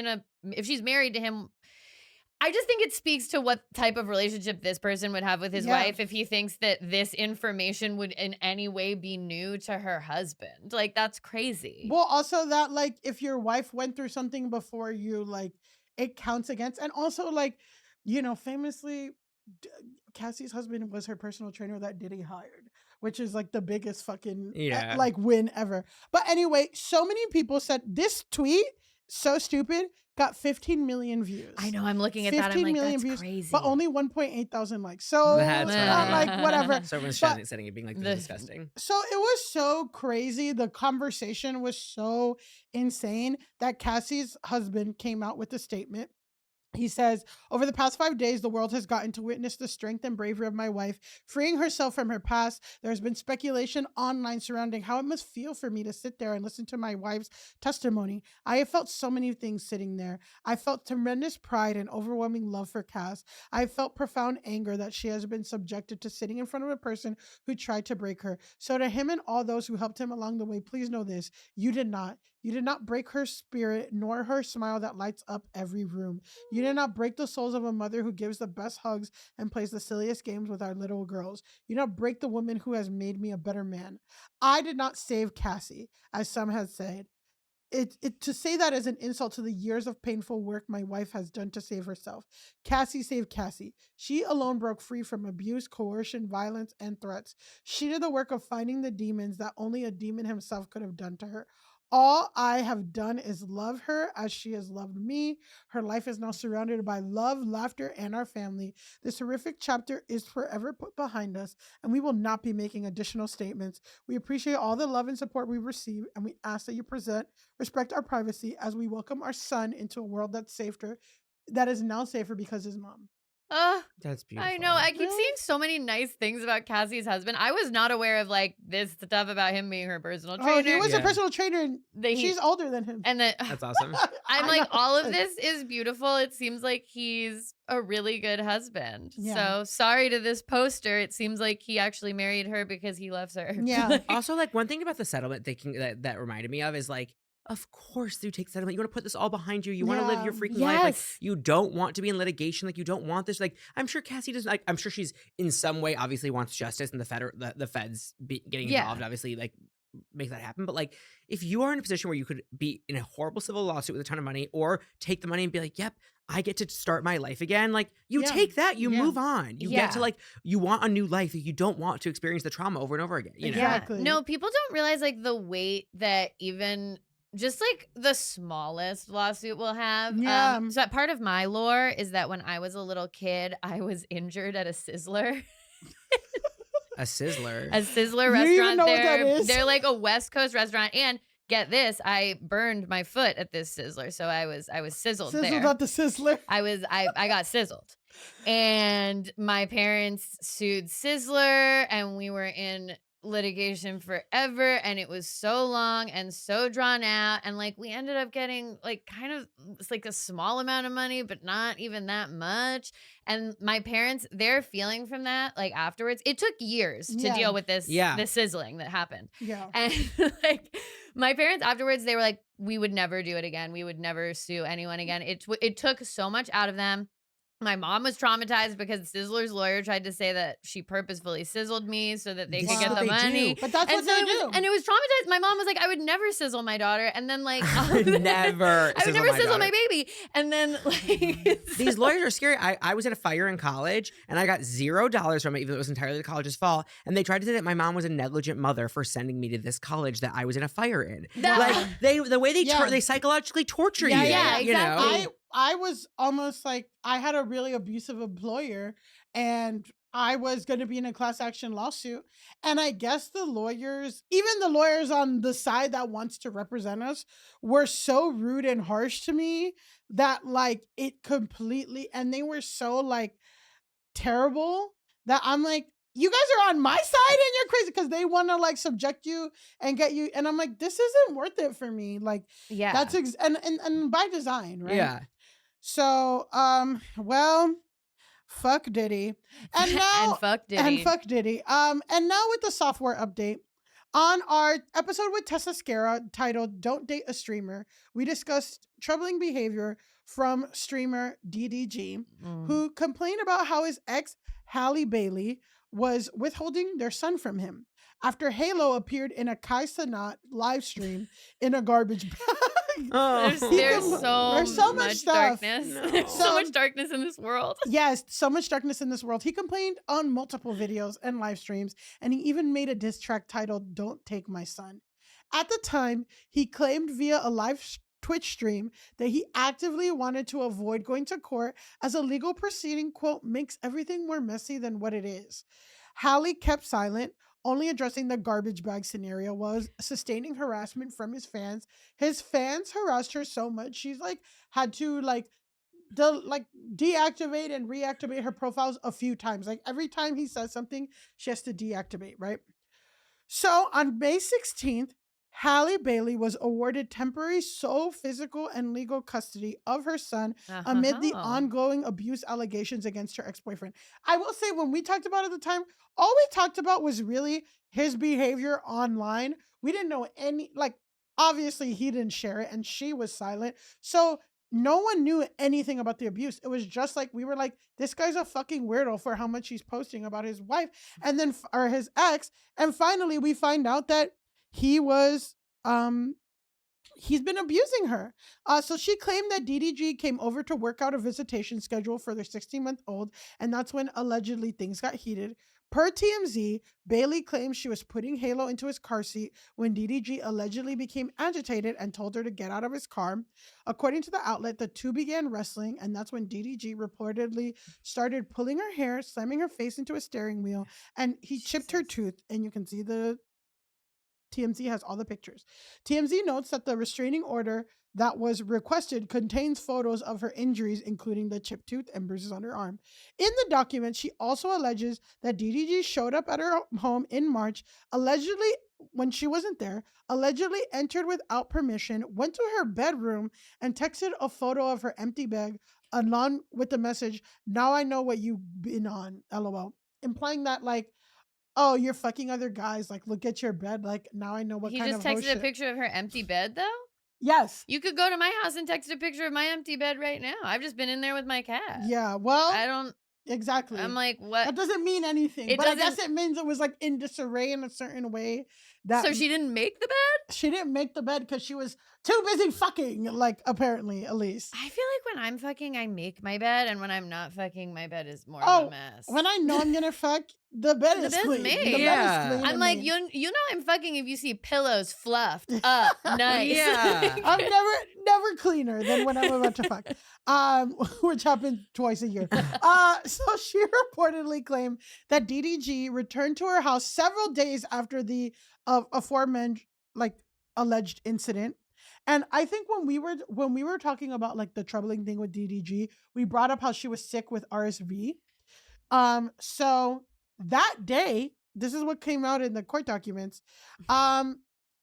married to him, I just think it speaks to what type of relationship this person would have with his wife if he thinks that this information would in any way be new to her husband. Like, that's crazy. Well, also that, like, if your wife went through something before you, like, it counts against. And also, like, you know, famously, Cassie's husband was her personal trainer that Diddy hired, which is like the biggest fucking like win ever. But anyway, so many people said this tweet, so stupid, got 15 million views. I know, I'm looking at that. I'm like, that's views, crazy. But only 1.8 thousand likes. So like whatever. So everyone's setting it being like, this is disgusting. So it was so crazy. The conversation was so insane that Cassie's husband came out with a statement. He says, over the past 5 days, the world has gotten to witness the strength and bravery of my wife, freeing herself from her past. There's been speculation online surrounding how it must feel for me to sit there and listen to my wife's testimony. I have felt so many things sitting there. I felt tremendous pride and overwhelming love for Cass. I felt profound anger that she has been subjected to sitting in front of a person who tried to break her. So to him and all those who helped him along the way, please know this. You did not. You did not break her spirit, nor her smile that lights up every room. You did not break the souls of a mother who gives the best hugs and plays the silliest games with our little girls. You did not break the woman who has made me a better man. I did not save Cassie, as some have said. To say that as an insult to the years of painful work my wife has done to save herself. Cassie saved Cassie. She alone broke free from abuse, coercion, violence, and threats. She did the work of fighting the demons that only a demon himself could have done to her. All I have done is love her as she has loved me. Her life is now surrounded by love, laughter, and our family. This horrific chapter is forever put behind us, and we will not be making additional statements. We appreciate all the love and support we receive, and we ask that you respect our privacy as we welcome our son into a world that is now safer because his mom. That's beautiful. I know. I keep seeing so many nice things about Cassie's husband. I was not aware of like this stuff about him being her personal trainer. Oh, he was a personal trainer, and she's older than him. And that's awesome. I'm like, all of this is beautiful. It seems like he's a really good husband. Yeah. So sorry to this poster. It seems like he actually married her because he loves her. Yeah. Also, like, one thing about the settlement thinking that reminded me of is like, of course you take settlement. You want to put this all behind you. You want to live your freaking life. Like, you don't want to be in litigation. Like, you don't want this. Like, I'm sure Cassie doesn't. Like, I'm sure she's in some way obviously wants justice, and the feds getting involved obviously like make that happen. But like, if you are in a position where you could be in a horrible civil lawsuit with a ton of money, or take the money and be like, yep, I get to start my life again. Like, you take that, you move on. You get to like, you want a new life. You don't want to experience the trauma over and over again. You know? Exactly. No, people don't realize like the weight that even just like the smallest lawsuit will have. So that part of my lore is that when I was a little kid, I was injured at a Sizzler. A Sizzler? A Sizzler restaurant. They're like a West Coast restaurant. And get this, I burned my foot at this Sizzler. So I was sizzled there. Sizzled at the Sizzler? I got sizzled. And my parents sued Sizzler, and we were in litigation forever, and it was so long and so drawn out, and like we ended up getting like kind of, it's like a small amount of money, but not even that much. And my parents, their feeling from that, like afterwards, it took years to deal with this the sizzling that happened. And like my parents afterwards, they were like, we would never do it again. We would never sue anyone again. It took so much out of them. My mom was traumatized because Sizzler's lawyer tried to say that she purposefully sizzled me so that they could get the money. But that's what they do. And it was traumatized. My mom was like, I would never sizzle my daughter. And then like, I would never sizzle my baby. And then like, these lawyers are scary. I was at a fire in college, and I got $0 from it, even though it was entirely the college's fault. And they tried to say that my mom was a negligent mother for sending me to this college that I was in a fire in. Like the way they psychologically torture you. Yeah, exactly. You know? I was almost like, I had a really abusive employer, and I was going to be in a class action lawsuit. And I guess even the lawyers on the side that wants to represent us, were so rude and harsh to me that like it completely, and they were so like terrible that I'm like, you guys are on my side and you're crazy, because they want to like subject you and get you. And I'm like, this isn't worth it for me. Like, that's and by design, right? Yeah. So, well, fuck Diddy. And now and fuck Diddy. And now with the software update, On our episode with Tessa Scara titled Don't Date a Streamer, we discussed troubling behavior from streamer DDG, who complained about how his ex, Halle Bailey, was withholding their son from him after Halo appeared in a Kai Cenat live stream in a garbage bag. There's so much stuff. darkness. There's so much darkness in this world. Yes, so much darkness in this world. He complained on multiple videos and live streams, and he even made a diss track titled Don't Take My Son. At the time, he claimed via a live Twitch stream that he actively wanted to avoid going to court as a legal proceeding, quote, makes everything more messy than what it is. Halle kept silent, only addressing the garbage bag scenario, was sustaining harassment from his fans. His fans harassed her so much, she's had to deactivate and reactivate her profiles a few times. Every time he says something, she has to deactivate, right? So on May 16th, Halle Bailey was awarded temporary sole physical and legal custody of her son amid the ongoing abuse allegations against her ex-boyfriend. I will say, when we talked about it at the time, all we talked about was really his behavior online. We didn't know obviously he didn't share it and she was silent. So no one knew anything about the abuse. It was just we were like, this guy's a fucking weirdo for how much he's posting about his wife or his ex. And finally we find out that he was, he's been abusing her. So she claimed that DDG came over to work out a visitation schedule for their 16-month-old, and that's when allegedly things got heated. Per TMZ, Bailey claims she was putting Halo into his car seat when DDG allegedly became agitated and told her to get out of his car. According to the outlet, the two began wrestling, and that's when DDG reportedly started pulling her hair, slamming her face into a steering wheel, and he chipped her tooth, and you can see TMZ has all the pictures. TMZ notes that the restraining order that was requested contains photos of her injuries, including the chipped tooth and bruises on her arm. In the document, she also alleges that DDG showed up at her home in March, allegedly when she wasn't there, allegedly entered without permission, went to her bedroom, and texted a photo of her empty bag along with the message, "Now I know what you've been on, LOL," implying that oh, you're fucking other guys. Look at your bed. Now I know what kind of He just texted a picture of her empty bed, though? Yes. You could go to my house and text a picture of my empty bed right now. I've just been in there with my cat. Yeah, well. I don't. Exactly. I'm like, what? That doesn't mean anything. But I guess it means it was in disarray in a certain way. So she didn't make the bed? She didn't make the bed because she was too busy fucking, apparently, Alise. I feel like when I'm fucking, I make my bed. And when I'm not fucking, my bed is more of a mess. When I know I'm going to fuck, the bed is clean. Made. The bed is clean. I'm like, you know I'm fucking if you see pillows fluffed up. Nice. Yeah. I'm never cleaner than when I'm about to fuck. Which happens twice a year. So she reportedly claimed that DDG returned to her house several days after the aforementioned alleged incident. And I think when we were talking about the troubling thing with DDG, we brought up how she was sick with RSV. So that day, this is what came out in the court documents.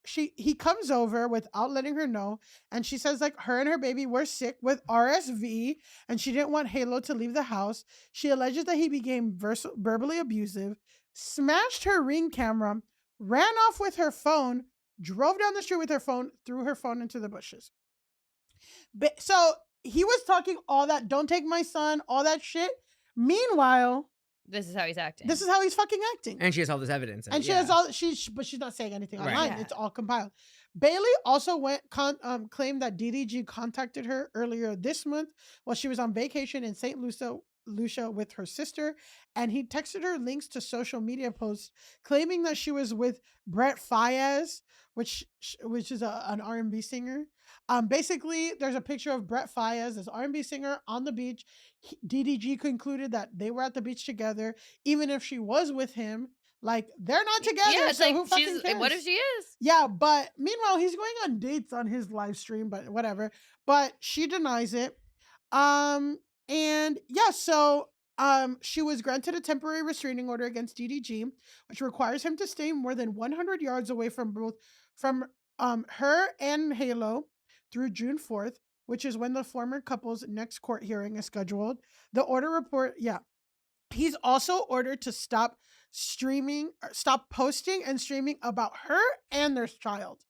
He comes over without letting her know, and she says her and her baby were sick with RSV, and she didn't want Halo to leave the house. She alleges that he became verbally abusive, smashed her Ring camera, ran off with her phone, drove down the street with her phone, threw her phone into the bushes. So he was talking all that, don't take my son, all that shit. Meanwhile, this is how he's acting. This is how he's fucking acting. And she has all this evidence. And she has but she's not saying anything online. It's all compiled. Bailey also claimed that DDG contacted her earlier this month while she was on vacation in St. Lucia with her sister, and he texted her links to social media posts claiming that she was with Brett Fayez, which is an R&B singer. Basically, there's a picture of Brett Fayez, this R&B singer, on the beach. DDG concluded that they were at the beach together, even if she was with him. They're not together. Yeah, so who fucking cares? What if she is? Yeah, but meanwhile, he's going on dates on his live stream, but whatever. But she denies it. And yeah, so she was granted a temporary restraining order against DDG, which requires him to stay more than 100 yards away from her and Halo through June 4th, which is when the former couple's next court hearing is scheduled. The order report, he's also ordered to stop stop posting and streaming about her and their child.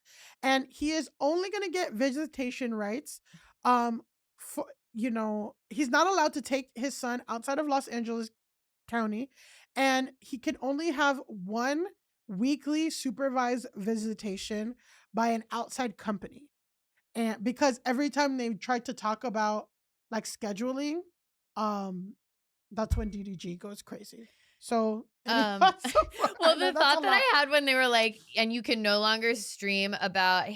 And he is only going to get visitation rights. For, he's not allowed to take his son outside of Los Angeles County, and he can only have one weekly supervised visitation by an outside company. And because every time they tried to talk about like scheduling, that's when DDG goes crazy. So, well, the thought that I had when they were like, and you can no longer stream about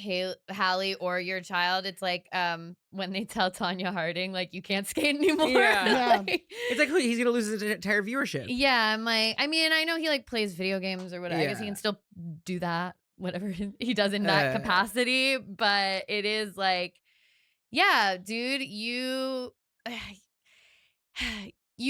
Hallie or your child, it's like when they tell Tanya Harding, like, you can't skate anymore. Yeah. It's like, he's going to lose his entire viewership. Yeah, I'm like, I mean, I know he like plays video games or whatever. I guess he can still do that, whatever he does in that capacity. But it is like, yeah, dude, you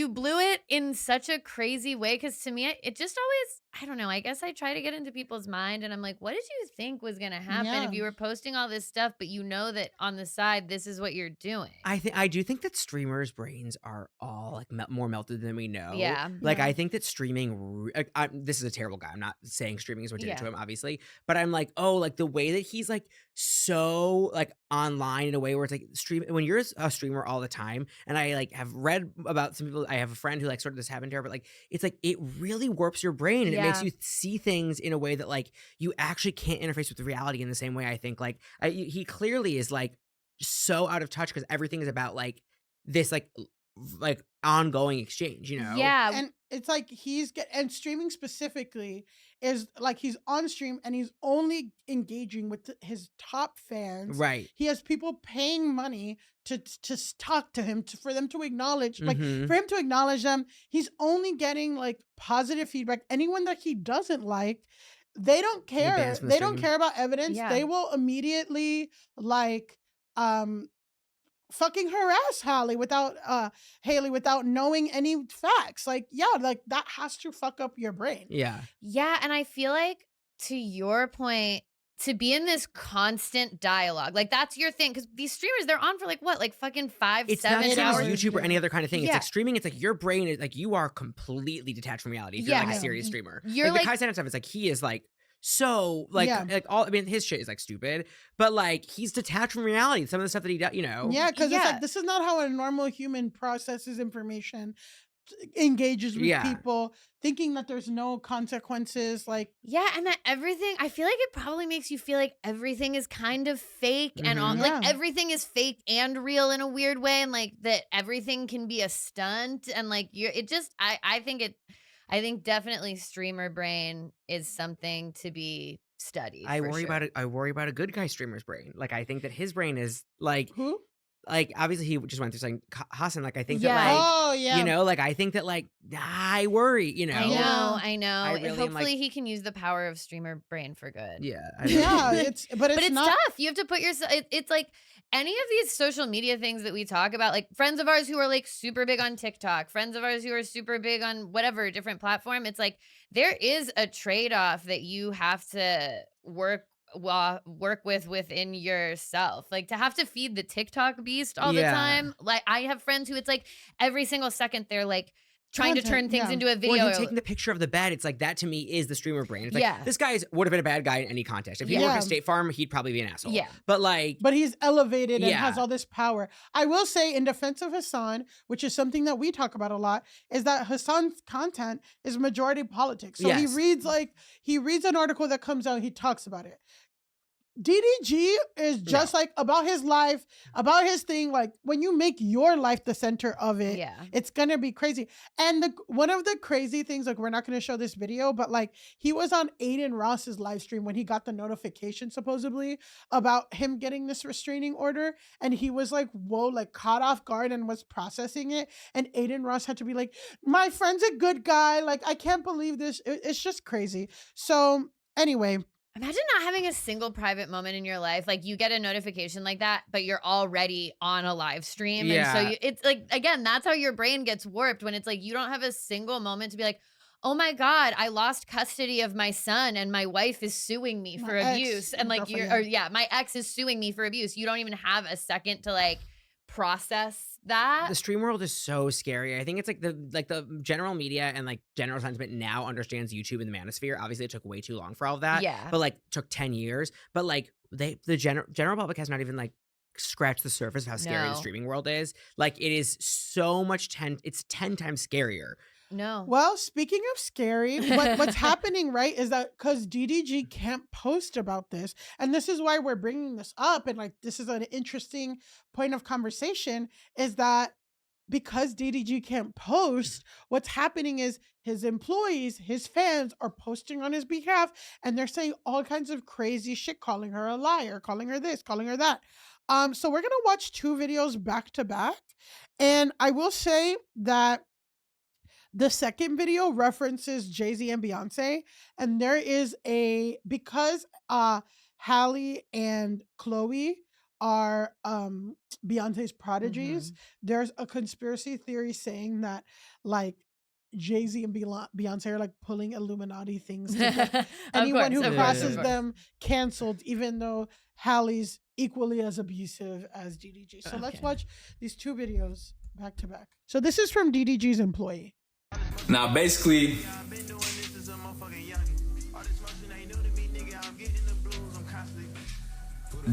blew it in such a crazy way, because to me, it just always, I don't know, I guess I try to get into people's mind and I'm like, what did you think was going to happen if you were posting all this stuff, but you know that on the side, this is what you're doing? I do think that streamers' brains are all like more melted than we know. Yeah. Like, I think that streaming, this is a terrible guy. I'm not saying streaming is what did it to him, obviously. But I'm like, oh, like the way that he's like so like online in a way where it's like when you're a streamer all the time, and I like have read about some people, I have a friend who like sort of this happened to her, but like it's like it really warps your brain and it makes you see things in a way that like you actually can't interface with the reality in the same way. I think like he clearly is like so out of touch because everything is about like this like ongoing exchange, Yeah. And it's like and streaming specifically is like he's on stream and he's only engaging with his top fans. Right. He has people paying money to talk to him, for them to acknowledge, like for him to acknowledge them. He's only getting like positive feedback. Anyone that he doesn't like, they don't care. They don't care about evidence. Yeah. They will immediately like fucking harass Hallie without knowing any facts. Like, like that has to fuck up your brain. Yeah. Yeah. And I feel like, to your point, to be in this constant dialogue, like that's your thing. Because these streamers, they're on for like what? Like fucking 5-7 hours. It's not the same as YouTube or any other kind of thing. It's like streaming. It's like your brain is like, you are completely detached from reality. If you're like a serious streamer. You're like the Kai Cenat stuff, it's like he is like so like all, I mean, his shit is like stupid, but like he's detached from reality. Some of the stuff that he does, Yeah, because it's like, this is not how a normal human processes information, engages with people, thinking that there's no consequences. Like, and that everything, I feel like it probably makes you feel like everything is kind of fake and all, like everything is fake and real in a weird way, and like that everything can be a stunt, and like I think definitely streamer brain is something to be studied. I worry about it. I worry about a good guy streamer's brain. Like, I think that his brain is like, who? Like, obviously he just went through something, Hassan. Like, I think that like, like, I think that like, I worry, I know. I really Hopefully he can use the power of streamer brain for good. Yeah. It's tough. You have to put yourself, it's like any of these social media things that we talk about, like friends of ours who are like super big on TikTok, friends of ours who are super big on whatever different platform. It's like, there is a trade-off that you have to work with within yourself, like to have to feed the TikTok beast all the time. Like, I have friends who it's like every single second they're like trying to turn things into a video. Well, taking the picture of the bed, it's like that to me is the streamer brain. It's like, this guy would have been a bad guy in any context. If he worked at State Farm, he'd probably be an asshole. Yeah. But he's elevated and has all this power. I will say, in defense of Hassan, which is something that we talk about a lot, is that Hassan's content is majority politics. So he reads an article that comes out, he talks about it. DDG is just like about his life, about his thing. Like, when you make your life the center of it, it's gonna be crazy. And one of the crazy things, like, we're not gonna show this video, but like, he was on Aiden Ross's live stream when he got the notification supposedly about him getting this restraining order, and he was like, whoa, like caught off guard and was processing it. And Aiden Ross had to be like, my friend's a good guy. Like, I can't believe this. It's just crazy. So anyway. Imagine not having a single private moment in your life. Like, you get a notification like that, but you're already on a live stream. Yeah. And so it's like, again, that's how your brain gets warped, when it's like, you don't have a single moment to be like, oh my God, I lost custody of my son and my wife is suing me for abuse. And like, my ex is suing me for abuse. You don't even have a second to like process that. The stream world is so scary. I think it's like the general media and like general sentiment now understands YouTube and the manosphere. Obviously, it took way too long for all of that. Yeah. But like took 10 years. But like the general public has not even like scratched the surface of how scary the streaming world is. Like it is so much it's 10 times scarier. No. Well, speaking of scary, what's happening, right, is that because DDG can't post about this, and this is why we're bringing this up, and like this is an interesting point of conversation, is that because DDG can't post, what's happening is his employees, his fans are posting on his behalf, and they're saying all kinds of crazy shit, calling her a liar, calling her this, calling her that. So we're gonna watch 2 videos back to back, and I will say that the second video references Jay-Z and Beyonce, and there is because Halle and Chloe are Beyonce's prodigies, there's a conspiracy theory saying that like Jay-Z and Beyonce are like pulling Illuminati things to get anyone who crosses them canceled, even though Halle's equally as abusive as DDG. So let's watch these 2 videos back to back. So this is from DDG's employee. Now, basically,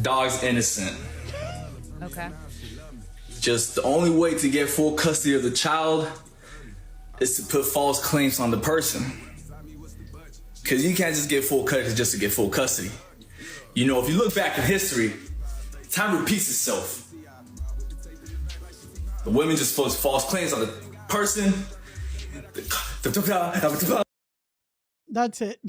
dog's innocent. Okay. Just the only way to get full custody of the child is to put false claims on the person. Because you can't just get full custody just to get full custody. You know, if you look back in history, time repeats itself. The women just put false claims on the person. That's it.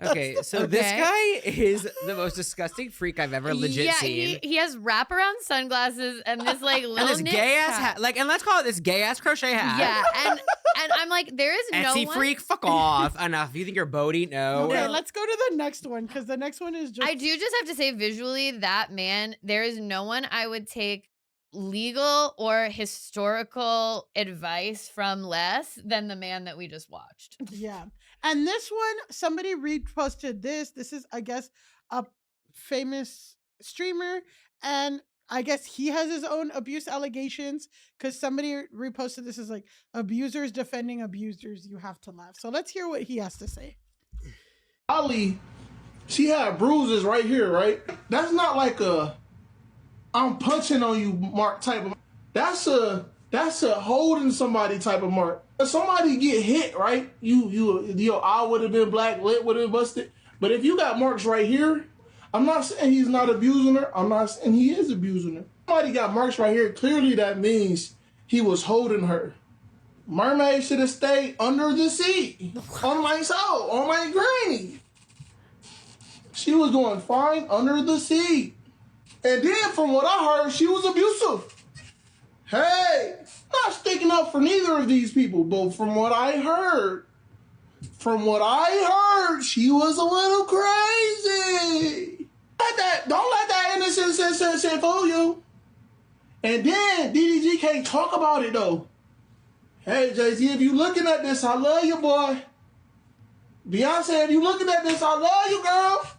Okay, so this guy is the most disgusting freak I've ever legit seen. He has wraparound sunglasses and this like little and this gay ass hat. Like, and let's call it this gay ass crochet hat. Yeah, and I'm like, there is no Etsy one. freak, fuck off. Enough. You think you're Bodie? No. Okay, let's go to the next one because the next one is just. I do just have to say, visually, that man. There is no one I would take legal or historical advice from less than the man that we just watched. Yeah. And this one, somebody reposted this. This is, I guess, a famous streamer. And I guess he has his own abuse allegations because somebody reposted this as like abusers defending abusers. You have to laugh. So let's hear what he has to say. Ali, she had bruises right here, right? That's not like a I'm punching on you mark type of. That's a holding somebody type of mark. If somebody get hit, right? Your eye would have been black, lip would have been busted. But if you got marks right here, I'm not saying he's not abusing her. I'm not saying he is abusing her. Somebody got marks right here. Clearly that means he was holding her. Mermaid should have stayed under the sea. On my soul, on my granny. She was doing fine under the sea. And then, from what I heard, she was abusive. Hey, not sticking up for neither of these people, but from what I heard, she was a little crazy. Don't let that innocent fool you. And then, DDG can't talk about it, though. Hey, Jay-Z, if you looking at this, I love you, boy. Beyonce, if you looking at this, I love you, girl.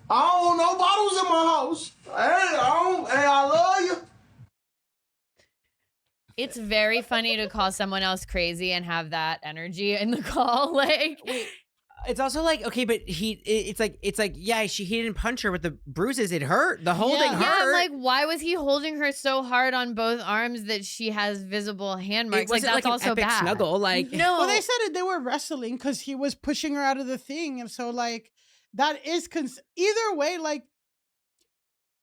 I don't want no bottles in my house. I love you. It's very funny to call someone else crazy and have that energy in the call. Like, it's also like, okay, but it's like, yeah, he didn't punch her with the bruises. It hurt. The holding hurt. Yeah, I'm like, why was he holding her so hard on both arms that she has visible hand marks? It wasn't that's like also an epic bad. snuggle. Like, no. Well, they said they were wrestling because he was pushing her out of the thing. And so, like, that is either way, like,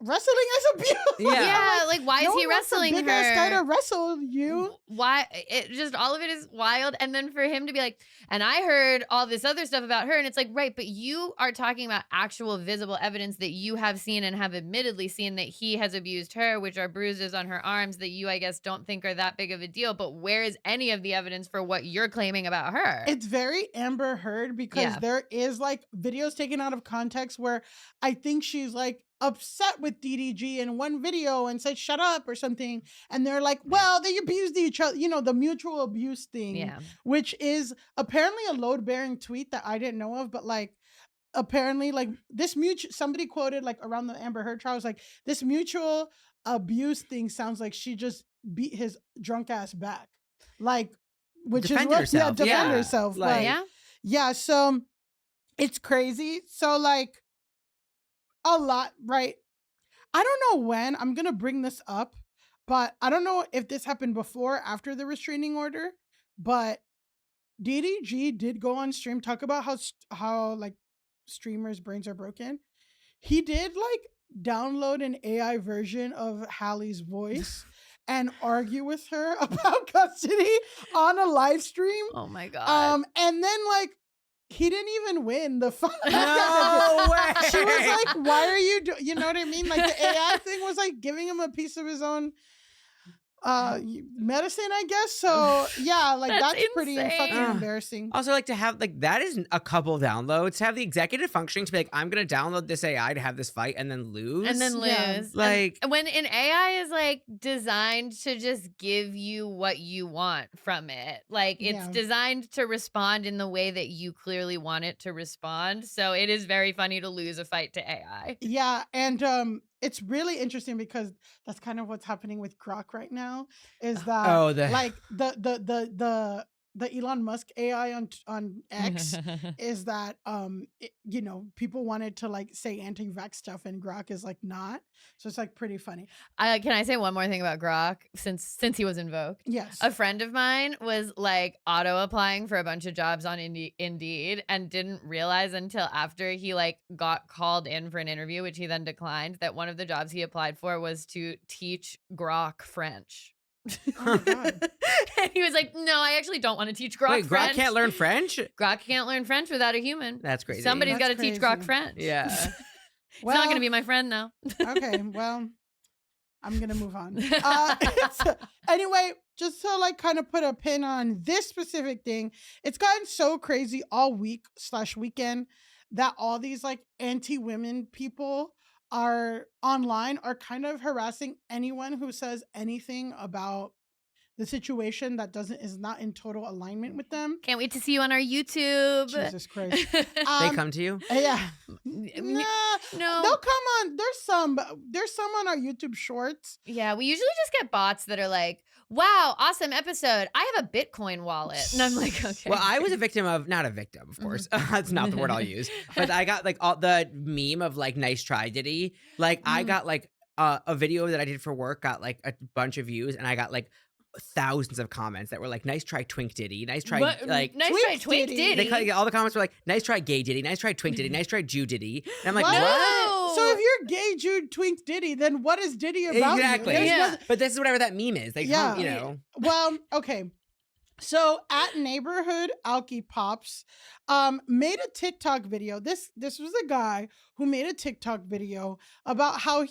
wrestling is abuse. Yeah, like why is he wrestling her? Big ass guy to wrestle you. Why? It just all of it is wild. And then for him to be like, and I heard all this other stuff about her, and it's like, right, but you are talking about actual visible evidence that you have seen and have admittedly seen that he has abused her, which are bruises on her arms that you, I guess, don't think are that big of a deal. But where is any of the evidence for what you're claiming about her? It's very Amber Heard because there is like videos taken out of context where I think she's like upset with DDG in one video and said shut up or something, and they're like, well, they abused each other, you know, the mutual abuse thing, which is apparently a load-bearing tweet that I didn't know of, but like apparently like this mutual, somebody quoted like around the Amber Heard trial was like, this mutual abuse thing sounds like she just beat his drunk ass back. Like, which Defend is what, herself. defend Yeah. herself. Like- Yeah. Yeah, so it's crazy. So like a lot, right? I don't know when I'm gonna bring this up, but I don't know if this happened before or after the restraining order, but DDG did go on stream, talk about how like streamers' brains are broken. He did like download an AI version of Hallie's voice and argue with her about custody on a live stream. Oh my God. And then like he didn't even win the fight. No way. She was like, "Why are you doing?" You know what I mean? Like the AI thing was like giving him a piece of his own medicine, I guess. So yeah, like that's pretty insane. fucking embarrassing. Also, like to have like that is a couple downloads. To have the executive functioning to be like, I'm gonna download this AI to have this fight and then lose. And then lose. Yeah. Like- and when an AI is like designed to just give you what you want from it. Like it's Yeah. designed to respond in the way that you clearly want it to respond. So it is very funny to lose a fight to AI. Yeah, and it's really interesting because that's kind of what's happening with Grok right now. Is that Oh, like the Elon Musk AI on X is that you know, people wanted to like say anti-vax stuff and Grok is like not. So it's like pretty funny. Can I say one more thing about Grok since he was invoked? Yes. A friend of mine was like auto applying for a bunch of jobs on Indeed and didn't realize until after he like got called in for an interview, which he then declined, that one of the jobs he applied for was to teach Grok French. Oh my God. And he was like, "No, I actually don't want to teach Grok Wait, French. Grok can't learn French? Grok can't learn French without a human. That's crazy. Somebody's got to That's teach Grok crazy. French. Yeah. It's not going to be my friend though. Okay, well, I'm gonna move on. Anyway, just to like kind of put a pin on this specific thing, it's gotten so crazy all week/weekend that all these like anti-women people are online are kind of harassing anyone who says anything about the situation that is not in total alignment with them. Can't wait to see you on our YouTube. Jesus Christ. They come to you? Yeah. No. Nah, they'll come on. There's some on our YouTube shorts. Yeah, we usually just get bots that are like, "Wow, awesome episode. I have a Bitcoin wallet." And I'm like, okay. Well, I was a victim of, not a victim, of course. That's not the word I'll use. But I got like all the meme of like, nice try, Diddy. Like I got like a video that I did for work got like a bunch of views and I got like thousands of comments that were like, nice try, Twink Diddy. Nice try, like. nice Twink try, Twink Diddy. Diddy. All the comments were like, nice try, gay Diddy. Nice try, Twink Diddy. Nice try, Jew Diddy. And I'm like, What? what? So if you're gay, Jude, Twink, Diddy, then what is Diddy about? you? Exactly. There's Yeah. nothing- But this is whatever that meme is. They Yeah. come, you know. Well, okay. So at Neighborhood Alki Pops made a TikTok video. This was a guy who made a TikTok video about how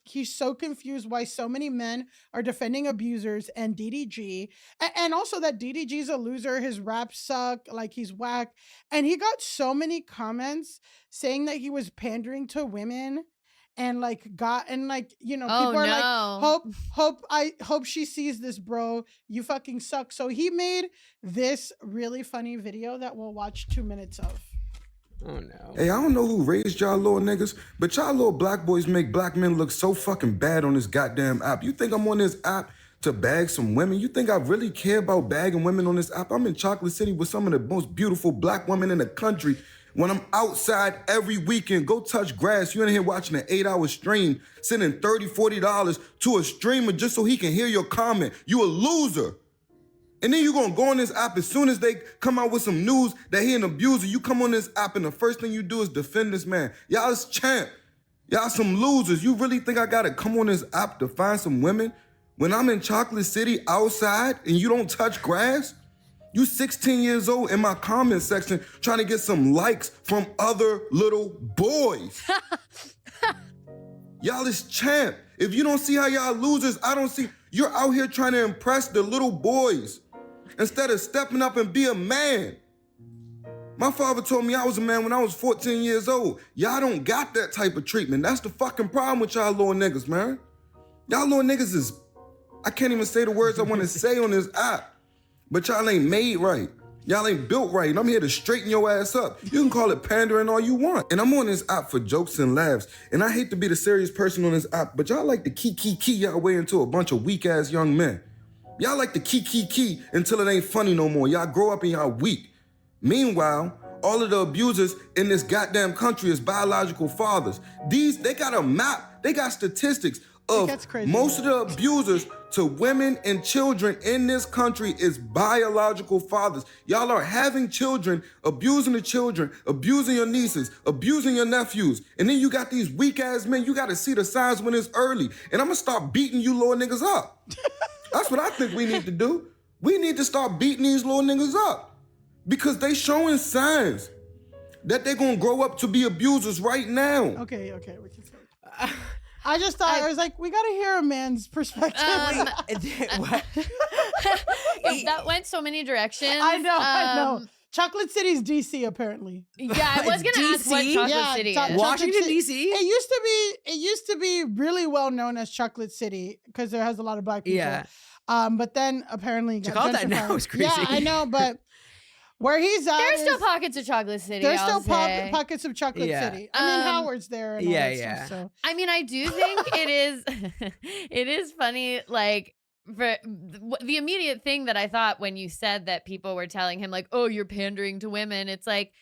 he's so confused why so many men are defending abusers and DDG, and also that DDG's a loser, his raps suck, like he's whack. And he got so many comments saying that he was pandering to women. And people are like, hope she sees this, bro. You fucking suck. So he made this really funny video that we'll watch 2 minutes of. Oh no. Hey, I don't know who raised y'all little niggas, but y'all little black boys make black men look so fucking bad on this goddamn app. You think I'm on this app to bag some women? You think I really care about bagging women on this app? I'm in Chocolate City with some of the most beautiful black women in the country. When I'm outside every weekend, go touch grass. You're in here watching an 8-hour stream, sending $30, $40 to a streamer just so he can hear your comment. You a loser. And then you're gonna go on this app as soon as they come out with some news that he an abuser. You come on this app and the first thing you do is defend this man. Y'all is champ. Y'all some losers. You really think I gotta come on this app to find some women? When I'm in Chocolate City outside and you don't touch grass? You 16 years old in my comment section trying to get some likes from other little boys. Y'all is champ. If you don't see how y'all losers, I don't see. You're out here trying to impress the little boys instead of stepping up and be a man. My father told me I was a man when I was 14 years old. Y'all don't got that type of treatment. That's the fucking problem with y'all little niggas, man. Y'all little niggas is, I can't even say the words I want to say on this app. But y'all ain't made right. Y'all ain't built right, and I'm here to straighten your ass up. You can call it pandering all you want. And I'm on this app for jokes and laughs, and I hate to be the serious person on this app, but y'all like to key y'all way into a bunch of weak-ass young men. Y'all like to key until it ain't funny no more. Y'all grow up and y'all weak. Meanwhile, all of the abusers in this goddamn country is biological fathers. They got a map, they got statistics of most of the abusers to women and children in this country is biological fathers. Y'all are having children, abusing the children, abusing your nieces, abusing your nephews. And then you got these weak ass men, you gotta see the signs when it's early. And I'm gonna start beating you little niggas up. That's what I think we need to do. We need to start beating these little niggas up. Because they showing signs that they're gonna grow up to be abusers right now. Okay. We can say. I just thought, I was like, we gotta hear a man's perspective. That went so many directions. I know. Chocolate City's DC, apparently. Yeah, I was gonna ask what Chocolate City is. Washington, D.C.? It used to be really well known as Chocolate City because there has a lot of black people. Yeah. But then apparently to call that now is crazy. Yeah, I know, but where he's at, there's still pockets of Chocolate City. There's still pockets of Chocolate City. I mean, Howard's there. And all that stuff, so. I mean, I do think it is funny, like, for the immediate thing that I thought when you said that people were telling him, like, oh, you're pandering to women. It's like,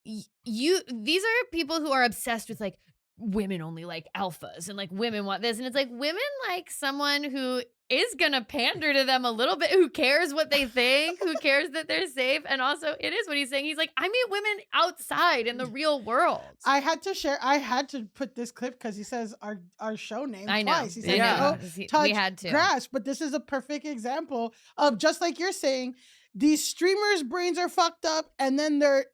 these are people who are obsessed with, like, women only like alphas and, like, women want this. And it's like, women like someone who is gonna pander to them a little bit, who cares what they think, who cares that they're safe. And also, it is what he's saying. He's like, I meet women outside in the real world. I had to put this clip because he says our show name twice. He said, we had to. Grass, but this is a perfect example of, just like you're saying, these streamers' brains are fucked up, and then their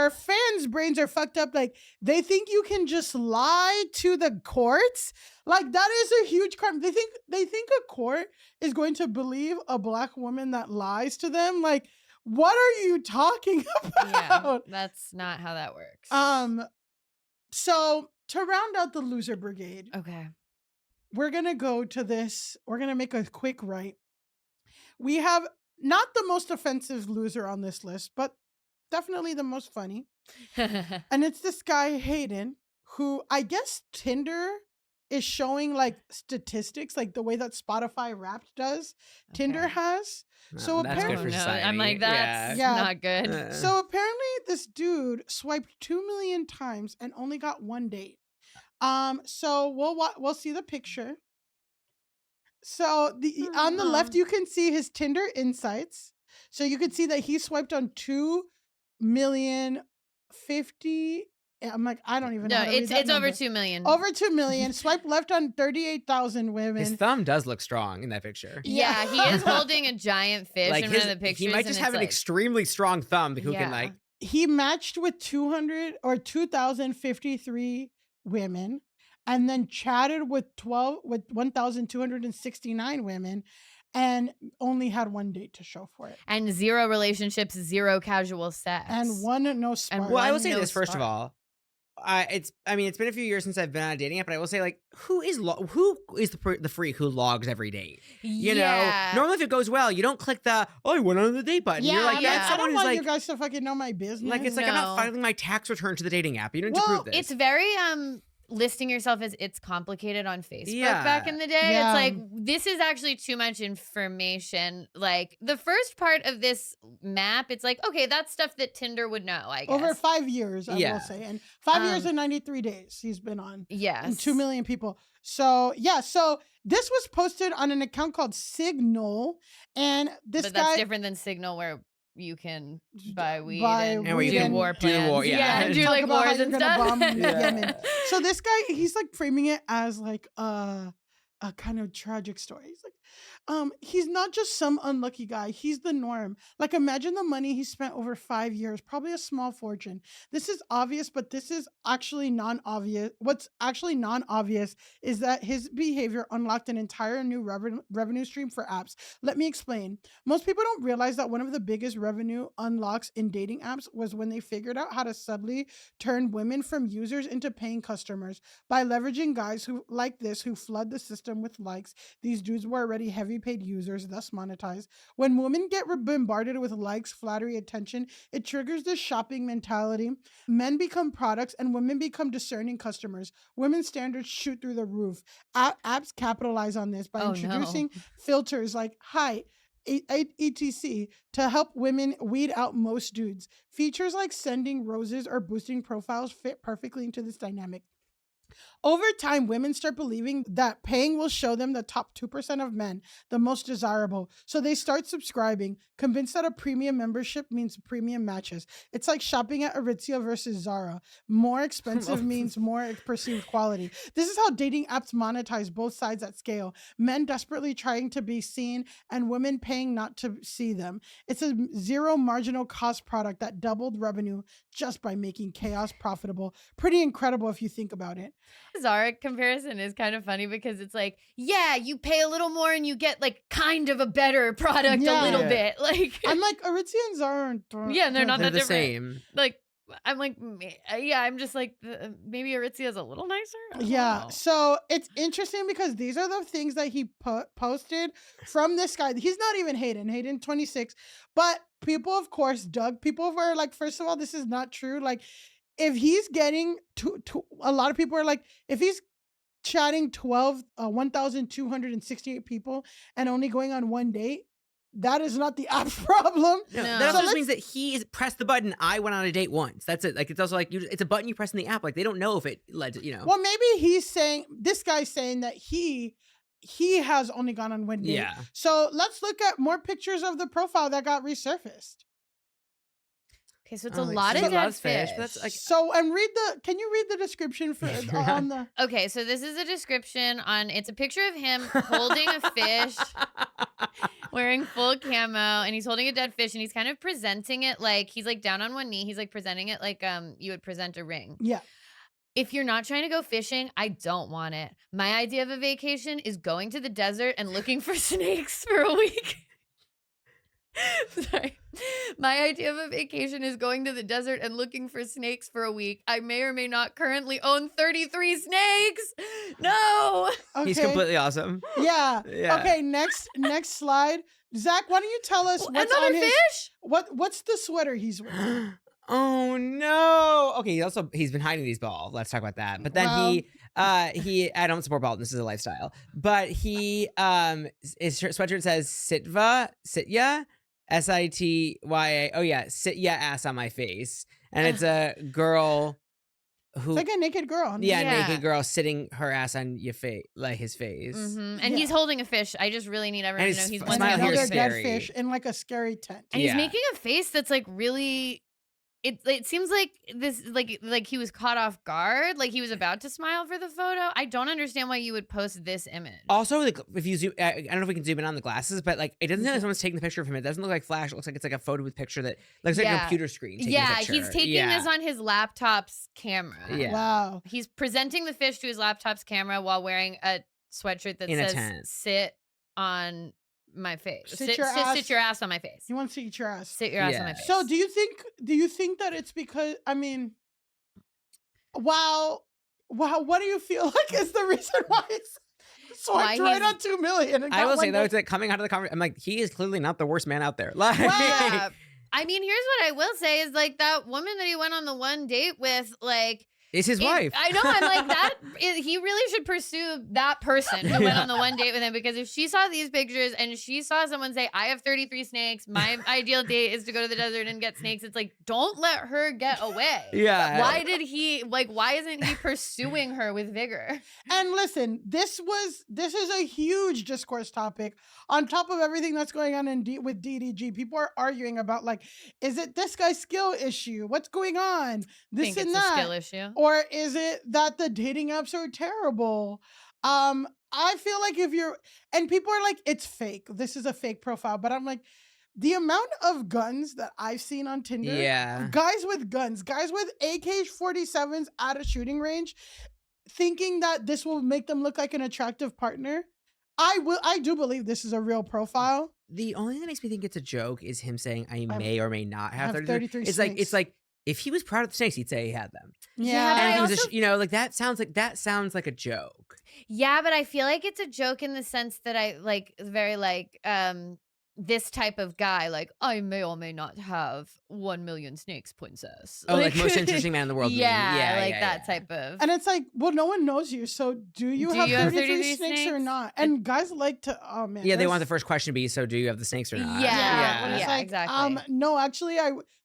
fans' brains are fucked up. Like, they think you can just lie to the courts. Like, that is a huge crime. They think a court is going to believe a black woman that lies to them. Like, what are you talking about? Yeah, that's not how that works. So to round out the loser brigade, okay, we're gonna go to this. We're gonna make a quick right. We have not the most offensive loser on this list, but definitely the most funny. And it's this guy, Hayden, who I guess Tinder is showing, like, statistics, like the way that Spotify Wrapped does. Okay. Tinder has. So that's apparently, good for society. I'm like, that's not good. So apparently this dude swiped 2 million times and only got one date. So we'll see the picture. So on the left, you can see his Tinder insights. So you can see that he swiped on 2,050,000. I'm like, I don't even know. No, it's over 2 million. Over 2 million. Swipe left on 38,000 women. His thumb does look strong in that picture. Yeah, he is holding a giant fish in one of the pictures. He might just have an extremely strong thumb who can, like. He matched with 2,053 women, and then chatted with 1,269 women, and only had one date to show for it. And 0 relationships, 0 casual sex. And one no spark. Well, I will say this, first of all. It's been a few years since I've been on a dating app, but I will say, like, who is the freak who logs every date? You know, normally if it goes well, you don't click the I went on the date button. Yeah, you're like, I don't want you guys to fucking know my business. Like, it's like I'm not filing my tax return to the dating app. You don't need to prove this. It's very listing yourself as it's complicated on Facebook back in the day. It's like, this is actually too much information. Like, the first part of this map, it's like, okay, that's stuff that Tinder would know, I guess. Over 5 years, I will say. And 5 years and 93 days he's been on. Yes. And 2 million people. So, so this was posted on an account called Signal. And this that's different than Signal, where you can buy weed and where you do can war plans. Do war, and do, like, wars and stuff. Bomb Yemen. So this guy, he's like framing it as like a kind of tragic story. He's like, he's not just some unlucky guy. He's the norm. Like, imagine the money he spent over 5 years, probably a small fortune. This is obvious, but this is actually non-obvious. What's actually non-obvious is that his behavior unlocked an entire new revenue stream for apps. Let me explain. Most people don't realize that one of the biggest revenue unlocks in dating apps was when they figured out how to subtly turn women from users into paying customers by leveraging guys who flood the system with likes. These dudes were already already heavy paid users, thus monetized. When women get bombarded with likes, flattery, attention, it triggers this shopping mentality. Men become products and women become discerning customers. Women's standards shoot through the roof. Apps capitalize on this by introducing filters like height, etc. to help women weed out most dudes. Features like sending roses or boosting profiles fit perfectly into this dynamic. Over time, women start believing that paying will show them the top 2% of men, the most desirable. So they start subscribing, convinced that a premium membership means premium matches. It's like shopping at Aritzia versus Zara. More expensive means more perceived quality. This is how dating apps monetize both sides at scale. Men desperately trying to be seen and women paying not to see them. It's a zero marginal cost product that doubled revenue just by making chaos profitable. Pretty incredible if you think about it. Zara comparison is kind of funny because it's like, yeah, you pay a little more and you get like kind of a better product a little bit. Like I'm like Aritzia and Zara aren't, yeah, they're not They're that the different. same. Like I'm like, yeah, I'm just like maybe Aritzia is a little nicer. I don't know. So it's interesting because these are the things that he posted from this guy. He's not even Hayden 26, but people of course dug. People were like, first of all, this is not true. Like if he's getting to a lot of people are like, if he's chatting 1,268 people and only going on one date, that is not the app's problem. No. That also just means that he is pressed the button. I went on a date once. That's it. Like it's also like it's a button you press in the app. Like they don't know if it led to, Well, maybe this guy's saying that he has only gone on one date. Yeah. So let's look at more pictures of the profile that got resurfaced. Okay, so it's a lot of dead fish. But that's like, So and can you read the description for on the? Okay, so this is a description it's a picture of him holding a fish, wearing full camo, and he's holding a dead fish, and he's kind of presenting it like he's like down on one knee. He's like presenting it like you would present a ring. Yeah. If you're not trying to go fishing, I don't want it. My idea of a vacation is going to the desert and looking for snakes for a week. Sorry. My idea of a vacation is going to the desert and looking for snakes for a week. I may or may not currently own 33 snakes. No. Okay. he's completely awesome. Yeah. Yeah. Okay. Next slide. Zach, why don't you tell us what's another on his fish? what's the sweater he's wearing? Oh no. Okay, he's been hiding these balls. Let's talk about that. But then he I don't support bald. This is a lifestyle. But his sweatshirt says Sitya, Sitya. Oh yeah, Sitya ass on my face. And it's a girl who It's like a naked girl. naked girl sitting her ass on your face, like his face. Mm-hmm. And he's holding a fish. I just really need everyone to know he's smile here another is dead scary. fish in like a scary tent. And he's making a face that's like really. It seems like this like he was caught off guard, like he was about to smile for the photo. I don't understand why you would post this image. Also, like if you zoom, I don't know if we can zoom in on the glasses, but like it doesn't look like someone's taking the picture of him. It doesn't look like flash. It looks like it's like a photo with picture that looks like a computer screen. Taking a picture. He's taking this on his laptop's camera. Yeah. Wow. He's presenting the fish to his laptop's camera while wearing a sweatshirt that says "Sit on my face." Sit your ass on my face. You want to sit your ass. Sit your ass on my face. So do you think that it's because wow, what do you feel like is the reason why it's swiped right on 2 million? I will say though, it's like coming out of the conversation, I'm like, he is clearly not the worst man out there. Like, yeah. I mean, here's what I will say is like that woman that he went on the one date with, like, is his wife. I know. I'm like that. He really should pursue that person who went on the one date with him, because if she saw these pictures and she saw someone say, "I have 33 snakes. My ideal date is to go to the desert and get snakes," it's like, don't let her get away. Yeah. Why isn't he pursuing her with vigor? And listen, this is a huge discourse topic on top of everything that's going on with DDG. People are arguing about like, is it this guy's skill issue? What's going on? This Think and it's that. a skill issue. Or is it that the dating apps are terrible? I feel like and people are like, it's fake. This is a fake profile. But I'm like, the amount of guns that I've seen on Tinder, guys with guns, guys with AK-47s at a shooting range, thinking that this will make them look like an attractive partner. I do believe this is a real profile. The only thing that makes me think it's a joke is him saying, I may or may not have 33 snakes. It's like, if he was proud of the snakes, he'd say he had them. Yeah. And if he was, like that sounds like a joke. Yeah, but I feel like it's a joke in the sense that I like very like this type of guy, like, I may or may not have 1 million snakes, princess. Oh, like most interesting man in the world. Yeah, like that type of. And it's like, well, no one knows you, so do you have 33 snakes or not? And guys like to, oh man. Yeah, they want the first question to be, so do you have the snakes or not? Yeah, It's like, exactly. No, actually,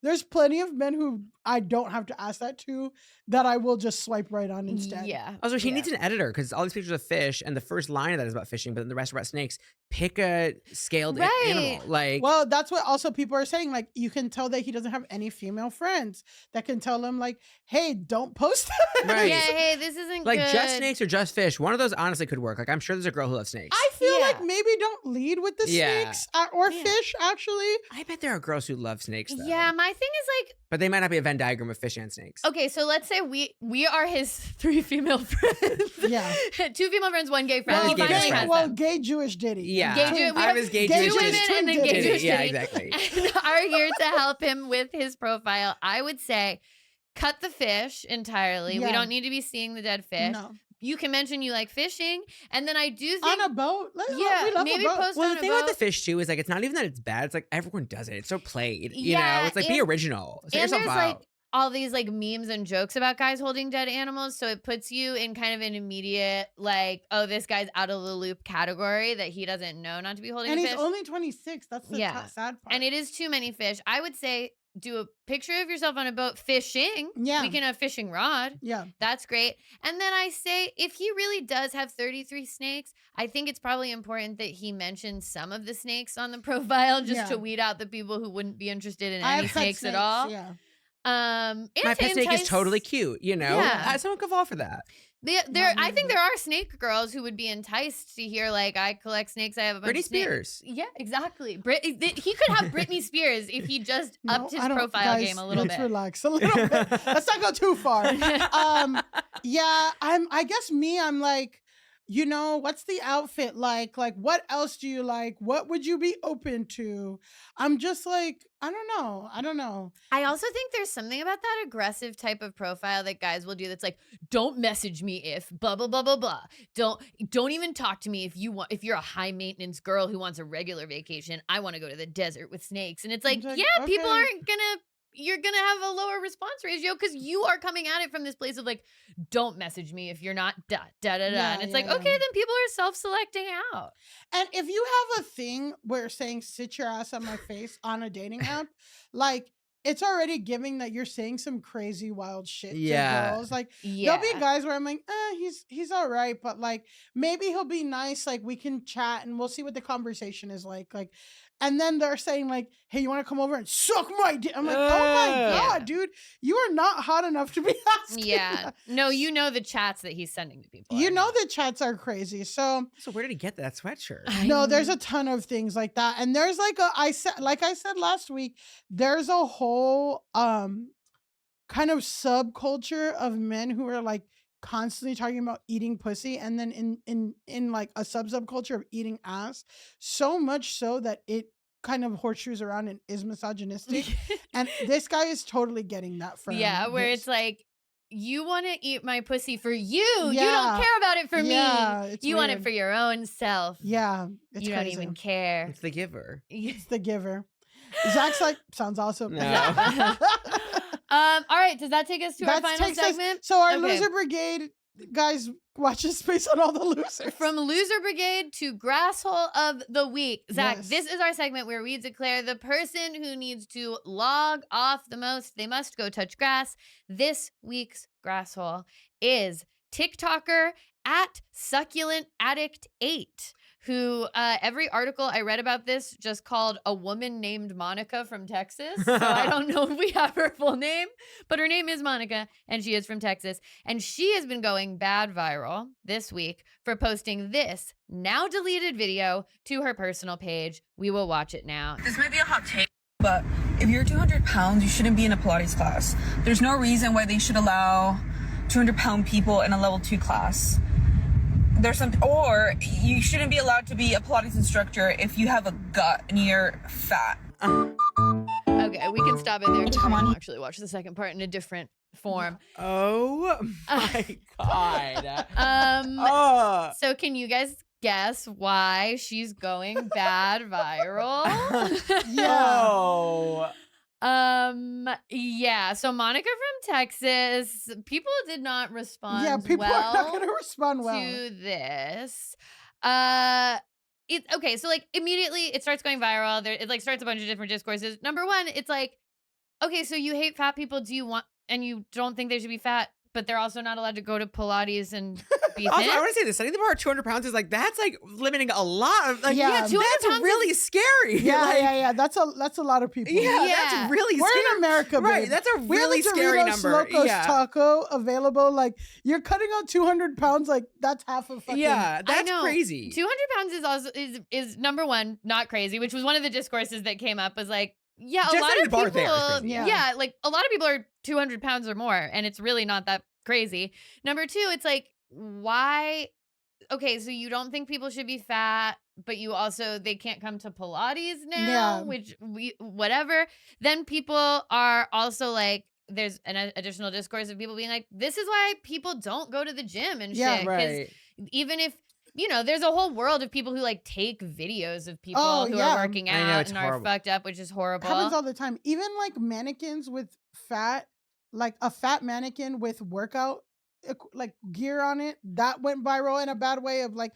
there's plenty of men who I don't have to ask that to, that I will just swipe right on instead. Yeah. Also, he needs an editor because all these pictures of fish, and the first line of that is about fishing, but then the rest are about snakes. Pick a scaled animal. Like, well, that's what also people are saying. Like, you can tell that he doesn't have any female friends that can tell him, like, hey, don't post that. Right. Yeah, hey, this isn't like good. just snakes or just fish. One of those honestly could work. Like, I'm sure there's a girl who loves snakes. I feel like maybe don't lead with the snakes or fish, actually. I bet there are girls who love snakes, though. Yeah, my thing is like, but they might not be a Venn diagram of fish and snakes. okay, so let's say we are his 3 female friends. Yeah. 2 female friends, 1 gay friend. Gay Jewish Diddy. Yeah. I was gay Jewish Jewish women and then gay Jewish Yeah, Diddy. exactly. And are here to help him with his profile. I would say cut the fish entirely. Yeah. We don't need to be seeing the dead fish. No. You can mention you like fishing, and then I do think on a boat. we love maybe a boat. post Well, on the a thing boat. about the fish too is like it's not even that it's bad. It's like everyone does it. It's so played. You Yeah, know, it's like be and- original. Set And yourself there's out. like all these like memes and jokes about guys holding dead animals, so it puts you in kind of an immediate like, oh, this guy's out of the loop category that he doesn't know not to be holding And a he's fish. only 26. That's the sad part. And it is too many fish. I would say do a picture of yourself on a boat fishing. Yeah. We can have fishing rod. Yeah. That's great. And then I say, if he really does have 33 snakes, I think it's probably important that he mentions some of the snakes on the profile just to weed out the people who wouldn't be interested in any snakes at all. Yeah. And My pet snake is entice- totally cute, you know? Yeah. Someone could fall for that. I think there are snake girls who would be enticed to hear, like, I collect snakes, I have a bunch Britney of snakes. Spears. Yeah, exactly. He could have Britney Spears if he just upped his profile game a little bit. Let's relax a little bit. Let's not go too far. I guess I'm like, you know, what's the outfit like? Like, what else do you like? What would you be open to? I'm just like, I don't know. I also think there's something about that aggressive type of profile that guys will do that's like, don't message me if blah blah blah blah blah. Don't even talk to me if you're a high maintenance girl who wants a regular vacation. I want to go to the desert with snakes. And it's like, people aren't you're gonna have a lower response ratio because you are coming at it from this place of like, don't message me if you're not da da da da. And it's like, okay, then people are self-selecting out. And if you have a thing where saying sit your ass on my face on a dating app, like it's already giving that you're saying some crazy wild shit to girls. Like there'll be guys where I'm like, he's all right, but like maybe he'll be nice. Like we can chat and we'll see what the conversation is like. And then they're saying like, hey, you want to come over and suck my dick? I'm like, oh my God, dude, you are not hot enough to be asking. Yeah. that. No, you know the chats that he's sending to people. You know the chats are crazy. So where did he get that sweatshirt? no, there's a ton of things like that. And there's like I said last week, there's a whole kind of subculture of men who are like constantly talking about eating pussy, and then in like a subculture of eating ass, so much so that it kind of horseshoes around and is misogynistic. And this guy is totally getting that from where it's like, you want to eat my pussy for you. You Yeah. don't care about it for Yeah, me. it's You want it weird. for your own self. Yeah, it's You crazy. don't even care. It's the giver. It's the giver. Zach's like, sounds awesome. No. All right, does that take us to our final takes us- segment? so our Okay. loser brigade guys, watch this space on all the losers. From loser brigade to grasshole of the week. Zach, Yes. this is our segment where we declare the person who needs to log off the most, they must go touch grass. This week's grasshole is TikToker at Succulent Addict 8, who every article I read about this just called a woman named Monica from Texas. So I don't know if we have her full name, but her name is Monica and she is from Texas. And she has been going bad viral this week for posting this now deleted video to her personal page. We will watch it now. This might be a hot take, but if you're 200 pounds, you shouldn't be in a Pilates class. There's no reason why they should allow 200-pound people in a level 2 class. Or you shouldn't be allowed to be a Pilates instructor if you have a gut and you're fat. Okay, Okay, we can stop it there. Come on. I'll actually watch the second part in a different form. Oh my God. So can you guys guess why she's going bad viral? Oh. Yeah. So Monica from Texas, people did not respond Yeah, people well are not going to respond well. to this. Okay, so like immediately it starts going viral. It like starts a bunch of different discourses. Number one, it's like, okay, so you hate fat people. Do you want, and you don't think they should be fat, but they're also not allowed to go to Pilates and be Also, thin? I want to say this. I think the bar 200 pounds is like, that's like limiting a lot of, like, Yeah, 200 that's pounds really scary. Yeah, Like, yeah. That's a lot of people. Yeah, Yeah. that's really We're scary. in America, Right, babe. that's a We have really the scary Doritos number. Locos Yeah. taco available. Like, you're cutting out 200 pounds. Like, that's half a fucking. Yeah, I that's know. crazy. 200 pounds is also is number one, not crazy, which was one of the discourses that came up was like, yeah, Just a lot setting of the bar people, there is crazy. yeah, like a lot of people are 200 pounds or more, and it's really not that crazy. Number two, it's like, why? Okay, so you don't think people should be fat, but you also, they can't come to Pilates now, Yeah. which whatever. Then people are also like, there's an additional discourse of people being like, this is why people don't go to the gym and Yeah, shit. 'Cause Right. even if, you know, there's a whole world of people who like take videos of people Oh, who yeah. are working I know, out it's and horrible. are fucked up, which is horrible. Happens all the time. Even like mannequins with fat, like a fat mannequin with workout like gear on it, that went viral in a bad way of like,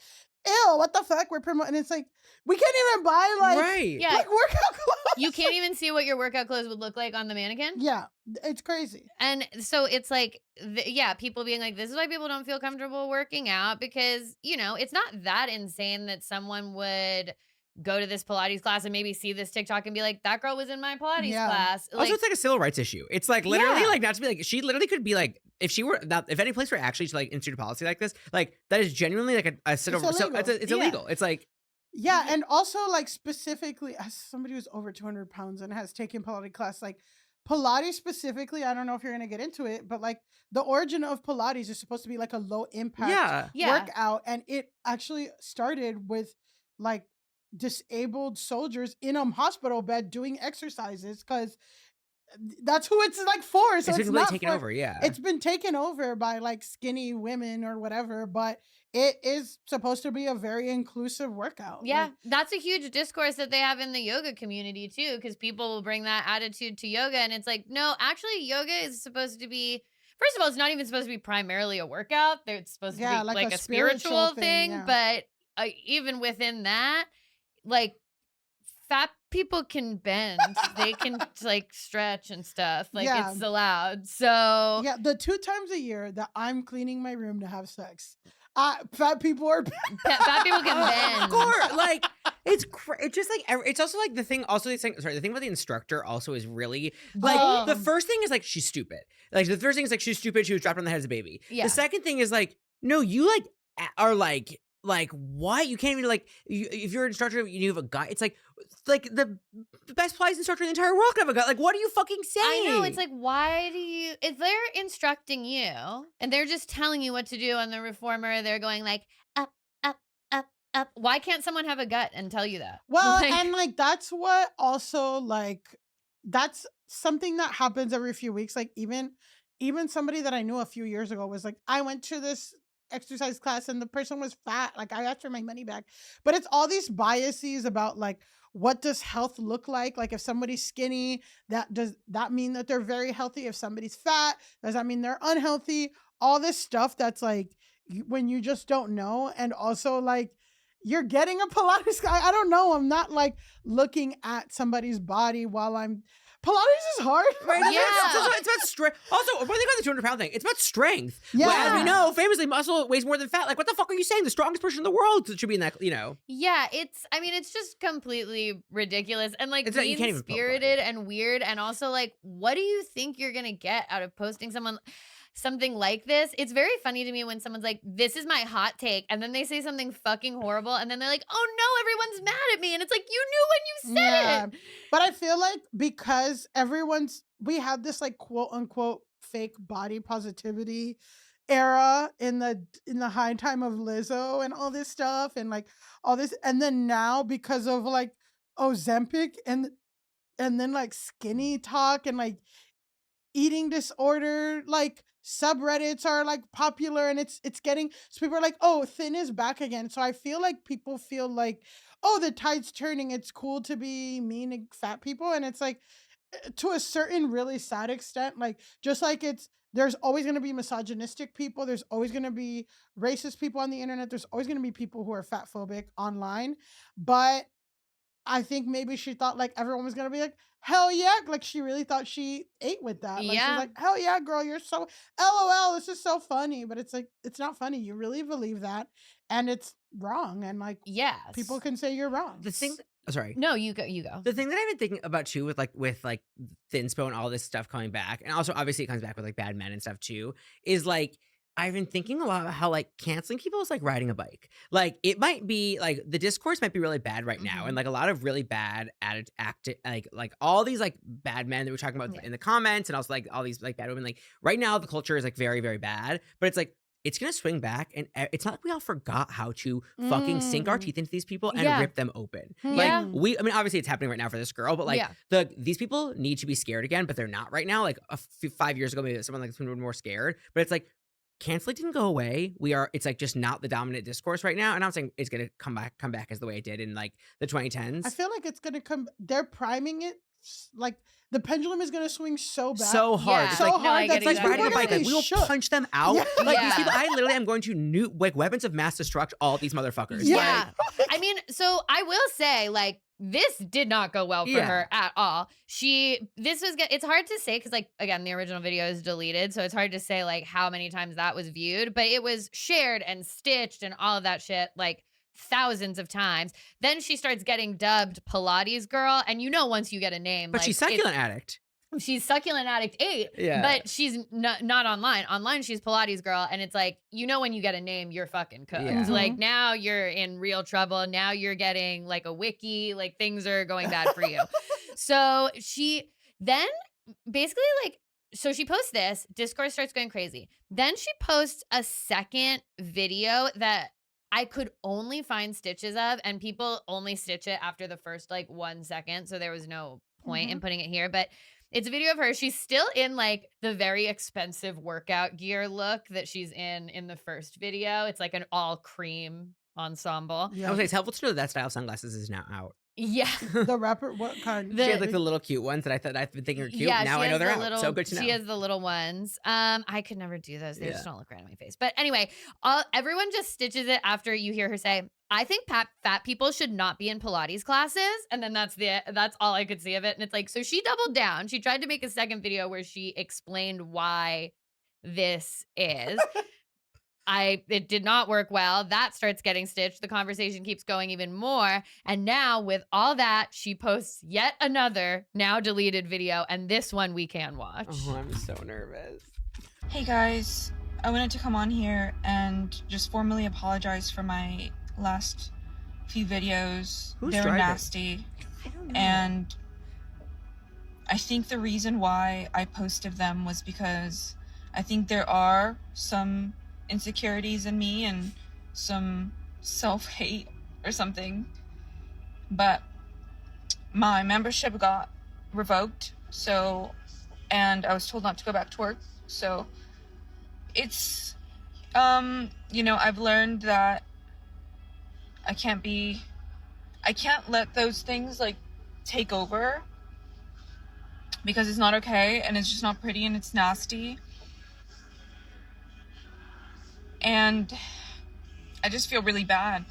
ew, what the fuck? We're promoting. It's like, we can't even buy like, Right. Yeah. like workout clothes. You can't even see what your workout clothes would look like on the mannequin. Yeah, it's crazy. And so it's like, yeah, people being like, this is why people don't feel comfortable working out because, you know, it's not that insane that someone would go to this Pilates class and maybe see this TikTok and be like, that girl was in my Pilates Yeah. class. Also, Like, it's like a civil rights issue. It's like literally Yeah. like not to be like, she literally could be like, if she were that, if any place were actually to like institute a policy like this, like that is genuinely like a civil. It's So illegal. it's Yeah. illegal. It's like, Yeah, and also like specifically as somebody who's over 200 pounds and has taken Pilates class, like Pilates specifically, I don't know if you're gonna get into it, but like the origin of Pilates is supposed to be like a low impact Yeah. workout, and it actually started with like disabled soldiers in a hospital bed doing exercises because that's who it's like for. So it's it's been not taken for- over. Yeah. It's been taken over by like skinny women or whatever, but it is supposed to be a very inclusive workout. yeah, Like, that's a huge discourse that they have in the yoga community too, because people will bring that attitude to yoga. And it's like, no, actually, yoga is supposed to be, first of all, it's not even supposed to be primarily a workout. It's supposed to Yeah, be like like a a spiritual spiritual thing. thing, But even within that, like, fat people can bend, they can like stretch and stuff. Like, Yeah. it's allowed. So, yeah, the 2 times a year that I'm cleaning my room to have sex, fat people are. fat people can bend. Of course, like it's just like it's also like the thing. Also, the thing about the instructor also is really like the first thing is like she's stupid. Like the first thing is like she's stupid. She was dropped on the head as a baby. Yeah. The second thing is like no, you like are like what? You can't even like if you're an instructor, you have a guy. It's like the best Pilates instructor in the entire world can have a guy. Like what are you fucking saying? I know. It's like, why do you, if they're instructing you and they're just telling you what to do on the reformer, they're going like, up, up, up, up. Why can't someone have a gut and tell you that? Well, Like, and like that's what also like that's something that happens every few weeks. Like even somebody that I knew a few years ago was like, I went to this exercise class and the person was fat. Like I asked for my money back. But it's all these biases about like what does health look like? Like if somebody's skinny, does that mean that they're very healthy? If somebody's fat, does that mean they're unhealthy? All this stuff that's like when you just don't know. And also like you're getting a Pilates guy. I don't know. I'm not like looking at somebody's body while I'm. Pilates is hard. Right? Yeah. It's about strength. Also, one thing about the 200-pound thing, it's about strength. Yeah. Well, as we know, famously, muscle weighs more than fat. Like, what the fuck are you saying? The strongest person in the world should be in that, you know. yeah, it's just completely ridiculous and like It's like you can't even mean-spirited and weird. And also like, what do you think you're going to get out of posting something like this? It's very funny to me when someone's like, this is my hot take, and then they say something fucking horrible, and then they're like, oh no, everyone's mad at me, and it's like, you knew when you said it. But I feel like because we have this like quote unquote fake body positivity era in the high time of Lizzo and all this stuff and like all this, and then now because of like Ozempic and and then like skinny talk and like eating disorder, like subreddits are like popular, and it's getting, so people are like, oh, thin is back again. So I feel like people feel like, oh, the tide's turning, it's cool to be mean to fat people. And it's like, to a certain really sad extent, like just like there's always going to be misogynistic people, there's always going to be racist people on the internet, there's always going to be people who are fat phobic online. But I think maybe she thought like everyone was gonna be like, hell yeah, like she really thought she ate with that. Like she's like, hell yeah, girl, you're so LOL, this is so funny. But it's like, it's not funny. You really believe that, and it's wrong. And like, people can say you're wrong. The thing, sorry, no, you go. The thing that I've been thinking about too, with like Thinspo and all this stuff coming back, and also obviously it comes back with like Bad Men and stuff too, is like, I've been thinking a lot about how like canceling people is like riding a bike. Like it might be like the discourse might be really bad right now, and like a lot of really bad like all these like bad men that we're talking about in the comments, and also like all these like bad women. Like right now the culture is like very, very bad, but it's like it's gonna swing back, and it's not like we all forgot how to fucking sink our teeth into these people and rip them open. Like I mean, obviously it's happening right now for this girl, but like these people need to be scared again, but they're not right now. Like 5 years ago, maybe someone like this would be more scared, but it's like, canceling didn't go away. It's like just not the dominant discourse right now. And I'm saying it's gonna come back as the way it did in like the 2010s. I feel like it's gonna come. They're priming it. Like the pendulum is gonna swing so bad, so hard, so hard. That's like riding a bike. Like we will punch them out. Like these people, I literally am going to like weapons of mass destruct all these motherfuckers. Yeah, I mean, so I will say like, this did not go well for her at all. It's hard to say because like, again, the original video is deleted. So it's hard to say like how many times that was viewed, but it was shared and stitched and all of that shit like thousands of times. Then she starts getting dubbed Pilates girl. And you know, once you get a name. But like, she's Succulent Addict. She's Succulent Addict 8, but she's not online. Online, she's Pilates girl, and it's like, you know, when you get a name, you're fucking cooked. Yeah. Like now you're in real trouble. Now you're getting like a wiki. Like things are going bad for you. So she then basically like, so she posts this. Discourse starts going crazy. Then she posts a second video that I could only find stitches of, and people only stitch it after the first like 1 second. So there was no point in putting it here, but it's a video of her. She's still in like the very expensive workout gear look that she's in the first video. It's like an all cream ensemble. Yeah. Okay, it's helpful to know that style of sunglasses is now out. Yeah. The rapper, what kind? She had like the little cute ones that I've been thinking are cute. Yeah, now I know they're out. So good to know. She has the little ones. I could never do those. They just don't look right on my face. But anyway, everyone just stitches it after you hear her say, I think fat people should not be in Pilates classes. And then that's all I could see of it. And it's like, so she doubled down. She tried to make a second video where she explained why this is. It did not work well. That starts getting stitched. The conversation keeps going even more. And now with all that, she posts yet another now deleted video. And this one we can watch. Oh, I'm so nervous. Hey guys, I wanted to come on here and just formally apologize for my last few videos. They were nasty. I don't know. And I think the reason why I posted them was because I think there are some insecurities in me and some self-hate or something, but my membership got revoked, and I was told not to go back to work. So it's I've learned that I can't let those things like take over, because it's not okay and it's just not pretty and it's nasty. And I just feel really bad.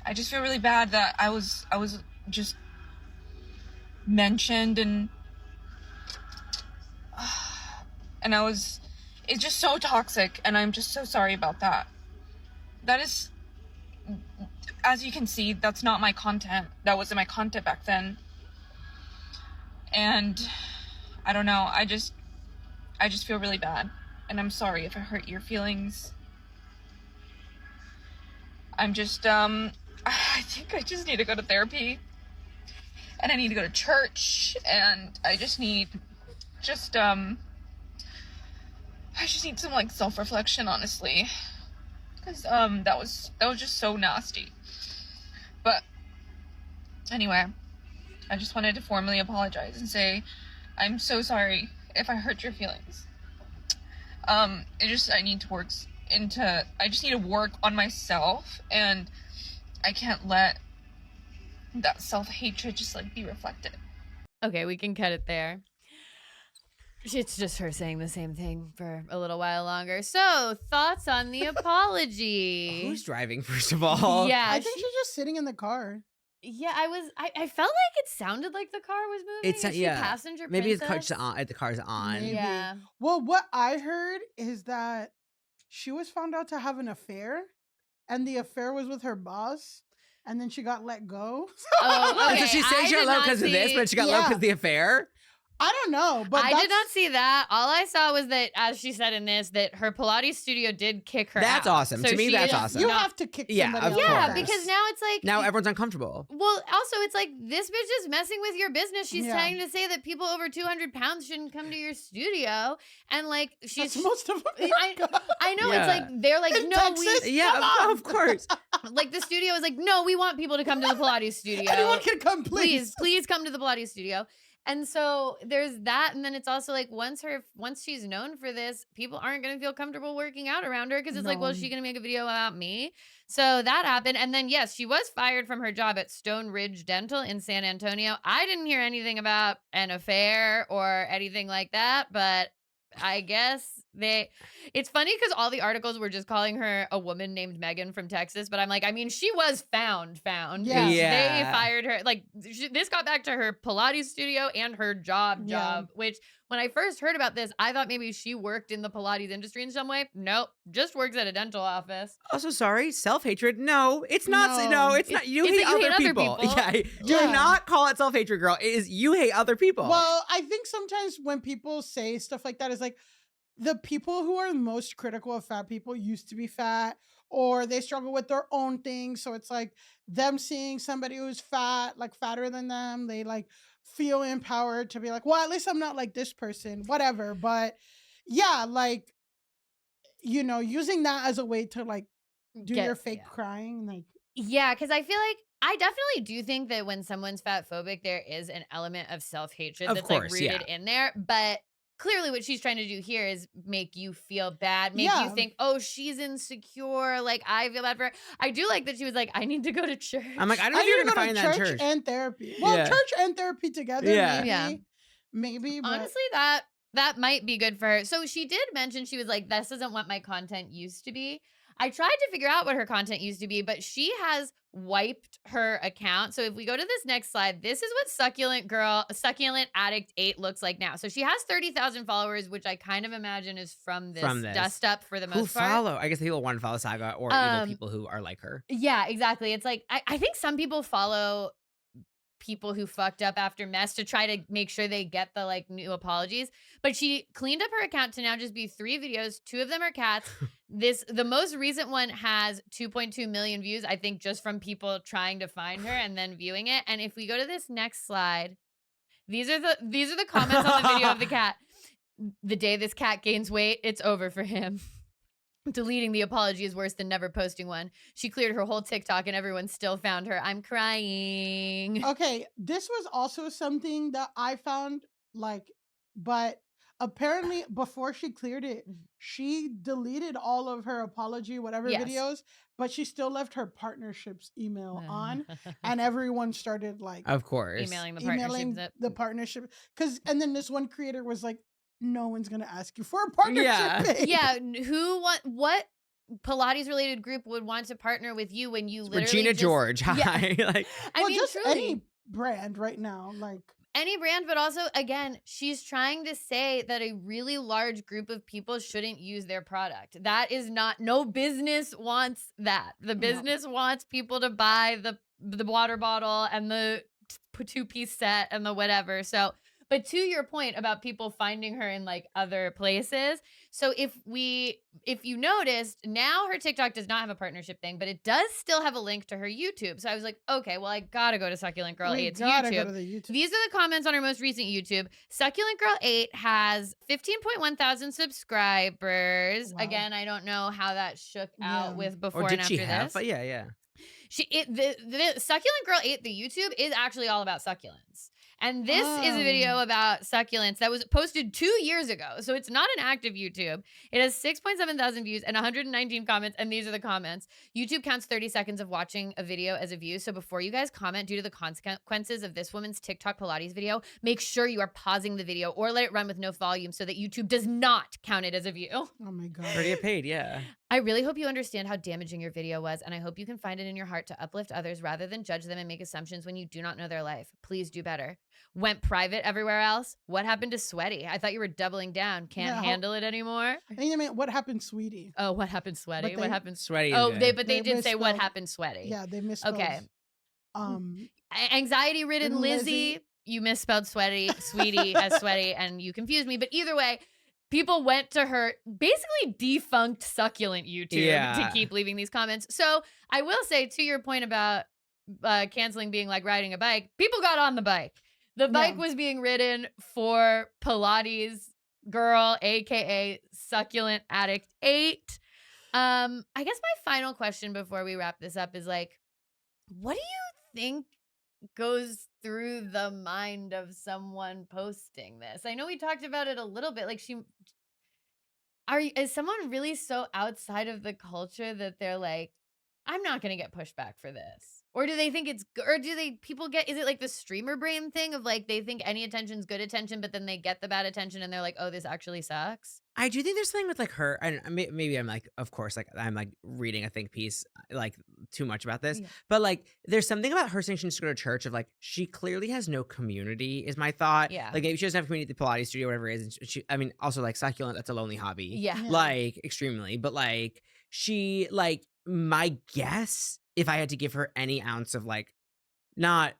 I just feel really bad that I was just mentioned and it's just so toxic, and I'm just so sorry about that. That is, as you can see, that's not my content. That wasn't my content back then. And I don't know, I just feel really bad. And I'm sorry if I hurt your feelings. I'm just, I think I just need to go to therapy. And I need to go to church. And I just need, I just need some, like, self-reflection, honestly. Because, that was just so nasty. But, anyway, I just wanted to formally apologize and say I'm so sorry if I hurt your feelings. I just need to work on myself, and I can't let that self-hatred just like be reflected. Okay, we can cut it there. It's just her saying the same thing for a little while longer. So, thoughts on the apology? Who's driving, first of all? Yeah, I think she's just sitting in the car. Yeah, I felt like it sounded like the car was moving. Is she passenger Maybe princess? the car's on. Maybe. Yeah. Well, what I heard is that she was found out to have an affair, and the affair was with her boss, and then she got let go. Oh, okay. So she's saying she got let because of this, but she got let because of the affair? I don't know, but I did not see that. All I saw was that, as she said in this, that her Pilates studio did kick her That's out. awesome. To me, that's awesome. You have to kick somebody out. Yeah, because now it's like... Now everyone's uncomfortable. Well, also, it's like, this bitch is messing with your business. She's trying to say that people over 200 pounds shouldn't come to your studio. And, like, she's... That's most of them. I know. It's like, they're like, In no, Texas? Yeah, of course. Like, the studio is like, no, we want people to come to the Pilates studio. Anyone can come, please. Please come to the Pilates studio. And so there's that, and then it's also like once she's known for this, people aren't gonna feel comfortable working out around her because it's like, well, is she gonna make a video about me? So that happened, and then yes, she was fired from her job at Stone Ridge Dental in San Antonio. I didn't hear anything about an affair or anything like that, but I guess it's funny because all the articles were just calling her a woman named Megan from Texas, but I'm like, I mean, she was found. Yeah. They fired her. Like, this got back to her Pilates studio and her job, which when I first heard about this, I thought maybe she worked in the Pilates industry in some way. Nope, just works at a dental office. Also, sorry, self-hatred. No, it's not. No, it's not. You hate other people. Yeah, do not call it self-hatred, girl. It is you hate other people. Well, I think sometimes when people say stuff like that, it's like the people who are most critical of fat people used to be fat, or they struggle with their own things. So it's like them seeing somebody who's fat, like fatter than them, they like feel empowered to be like, well, at least I'm not like this person, whatever. But yeah, like, you know, using that as a way to like do your fake crying, like. Yeah, because I feel like I definitely do think that when someone's fat phobic, there is an element of self-hatred that's like rooted in there. But clearly what she's trying to do here is make you feel bad, make you think, oh, she's insecure, like I feel bad for her. I do like that she was like, I need to go to church. I'm like, I don't know if you're gonna find that in church and therapy. Well, church and therapy together, maybe. But honestly, that might be good for her. So she did mention, she was like, this isn't what my content used to be. I tried to figure out what her content used to be, but she has wiped her account. So if we go to this next slide, this is what Succulent Addict 8 looks like now. So she has 30,000 followers, which I kind of imagine is from this dust up for the most part. Who follow? I guess the people want to follow Saga or evil people who are like her. Yeah, exactly. It's like, I think some people follow people who fucked up after mess to try to make sure they get the like new apologies, but she cleaned up her account to now just be 3 videos. 2 of them are cats. The most recent one has 2.2 million views, I think, just from people trying to find her and then viewing it. And if we go to this next slide, these are the comments on the video of the cat. The day this cat gains weight, it's over for him. Deleting the apology is worse than never posting one. She cleared her whole TikTok and everyone still found her. I'm crying. Okay, this was also something that I found but apparently before she cleared it, she deleted all of her apology, whatever videos, but she still left her partnerships email on, and everyone started like, of course, emailing the partnership. And then this one creator was like, no one's gonna ask you for a partnership. Yeah. What Pilates related group would want to partner with you when you literally Regina George? Hi. Like, I mean, just truly, any brand right now, like any brand, but also again, she's trying to say that a really large group of people shouldn't use their product. That is not, no business wants that. The business wants people to buy the water bottle and the 2-piece set and the whatever. So. But to your point about people finding her in like other places. So if you noticed, now her TikTok does not have a partnership thing, but it does still have a link to her YouTube. So I was like, okay, well, I gotta go to Succulent Girl 8's YouTube. Go to the YouTube. These are the comments on her most recent YouTube. Succulent Girl 8 has 15.1 thousand subscribers. Wow. Again, I don't know how that shook out with before and after this. But yeah. The Succulent Girl 8, the YouTube, is actually all about succulents. And this is a video about succulents that was posted 2 years ago. So it's not an active YouTube. It has 6.7 thousand views and 119 comments. And these are the comments. YouTube counts 30 seconds of watching a video as a view. So before you guys comment due to the consequences of this woman's TikTok Pilates video, make sure you are pausing the video or let it run with no volume so that YouTube does not count it as a view. Oh my God. Already get paid, yeah. I really hope you understand how damaging your video was, and I hope you can find it in your heart to uplift others rather than judge them and make assumptions when you do not know their life. Please do better. Went private everywhere else? What happened to Sweaty? I thought you were doubling down. Can't handle it anymore? I think you meant what happened, Sweetie. Oh, what happened, Sweaty? What happened, Sweaty? Oh, they did say what happened, Sweaty. Yeah, they misspelled. Okay. Anxiety-ridden Lizzie. You misspelled Sweaty, Sweetie as Sweaty, and you confused me. But either way, people went to her basically defunct Succulent YouTube to keep leaving these comments. So I will say, to your point about canceling being like riding a bike, people got on the bike. The bike was being ridden for Pilates Girl, aka Succulent Addict 8. I guess my final question before we wrap this up is like, what do you think goes through the mind of someone posting this? I know we talked about it a little bit. Like, is someone really so outside of the culture that they're like, I'm not gonna get pushed back for this? Or do they think it's good? Or is it like the streamer brain thing of like, they think any attention's good attention, but then they get the bad attention and they're like, oh, this actually sucks? I do think there's something with like her, and maybe I'm like, of course, like I'm like reading a think piece like too much about this, but like there's something about her saying she needs to go to church of like, she clearly has no community is my thought. Yeah. Like maybe she doesn't have community at the Pilates studio, whatever it is. And I mean, also like Succulent, that's a lonely hobby. Yeah. Like extremely, but like she, like my guess, if I had to give her any ounce of like, not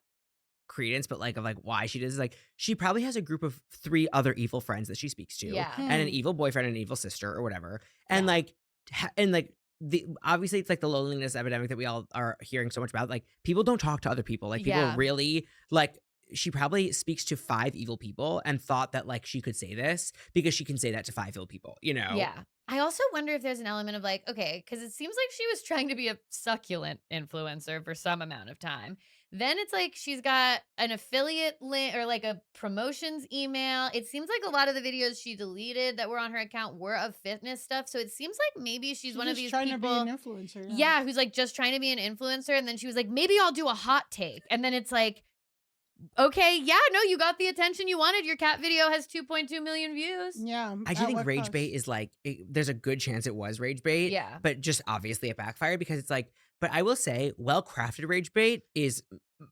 credence, but like of like why she does is like she probably has a group of 3 other evil friends that she speaks to, and an evil boyfriend and an evil sister or whatever, and like the obviously it's like the loneliness epidemic that we all are hearing so much about. Like people don't talk to other people. Like people really like. She probably speaks to 5 evil people and thought that like she could say this because she can say that to 5 evil people, you know? Yeah. I also wonder if there's an element of like, okay, because it seems like she was trying to be a Succulent influencer for some amount of time. Then it's like she's got an affiliate link or like a promotions email. It seems like a lot of the videos she deleted that were on her account were of fitness stuff. So it seems like maybe she's one of these trying people to be an influencer. Yeah, who's like just trying to be an influencer. And then she was like, maybe I'll do a hot take. And then it's like, okay, yeah, no, you got the attention you wanted. Your cat video has 2.2 million views. Yeah. I do think rage bait is like, there's a good chance it was rage bait. Yeah. But just obviously it backfired because it's like, but I will say well-crafted rage bait is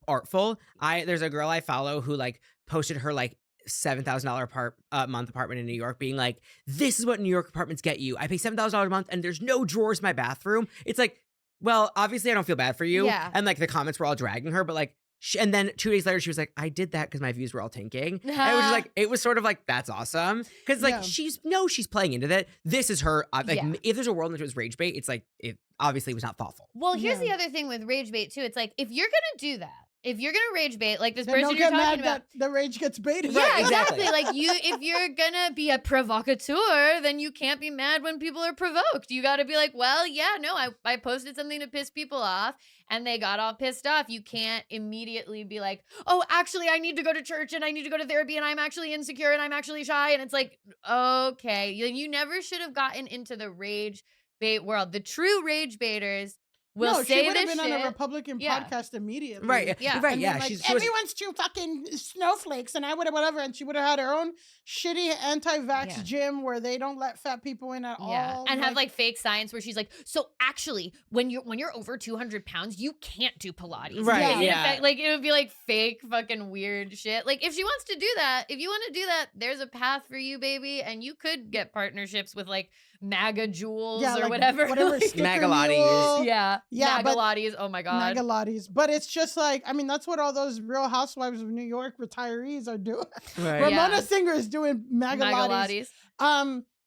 artful. There's a girl I follow who like posted her like $7,000 a month apartment in New York being like, this is what New York apartments get you. I pay $7,000 a month and there's no drawers in my bathroom. It's like, well, obviously I don't feel bad for you. Yeah. And like the comments were all dragging her, but like, and then 2 days later, she was like, I did that because my views were all tanking. And it was just like, it was sort of like, that's awesome. Because like, she's playing into that. This is her, if there's a world in which it was rage bait, it's like, it obviously was not thoughtful. Well, here's the other thing with rage bait too. It's like, if you're going to do that, if you're gonna rage bait, like this person you're talking about, that the rage gets baited. Yeah, exactly. Like if you're gonna be a provocateur, then you can't be mad when people are provoked. You got to be like, well, yeah, no, I posted something to piss people off, and they got all pissed off. You can't immediately be like, oh, actually, I need to go to church and I need to go to therapy and I'm actually insecure and I'm actually shy. And it's like, okay, you never should have gotten into the rage bait world. The true rage baiters will say she would have this been shit on a Republican podcast immediately. Right. Yeah. Right. And Yeah. like, everyone's too fucking snowflakes, and I would have whatever. And she would have had her own shitty anti-vax gym where they don't let fat people in at all. And have like fake science where she's like, so actually, when you're over 200 pounds, you can't do Pilates. Right. Yeah. Like it would be like fake fucking weird shit. Like if she wants to do that, if you want to do that, there's a path for you, baby, and you could get partnerships with like MAGA Jewels or like, whatever. Whatever. Like, sticker Magalati mule. yeah. Magalotties. Oh my God. Magalotties. But it's just like, I mean, that's what all those Real Housewives of New York retirees are doing. Right. Ramona Singer is doing Magalotties.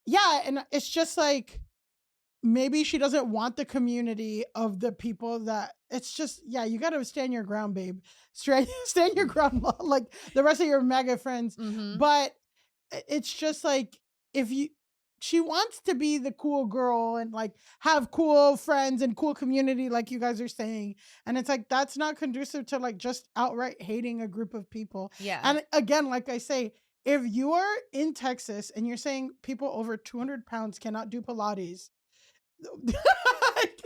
Yeah, and it's just like, maybe she doesn't want the community of the people that it's just, you got to stand your ground, babe. Stand your ground like the rest of your MAGA friends. Mm-hmm. But it's just like, she wants to be the cool girl and like have cool friends and cool community, like you guys are saying. And it's like, that's not conducive to like just outright hating a group of people. Yeah. And again, like I say, if you are in Texas and you're saying people over 200 pounds cannot do Pilates,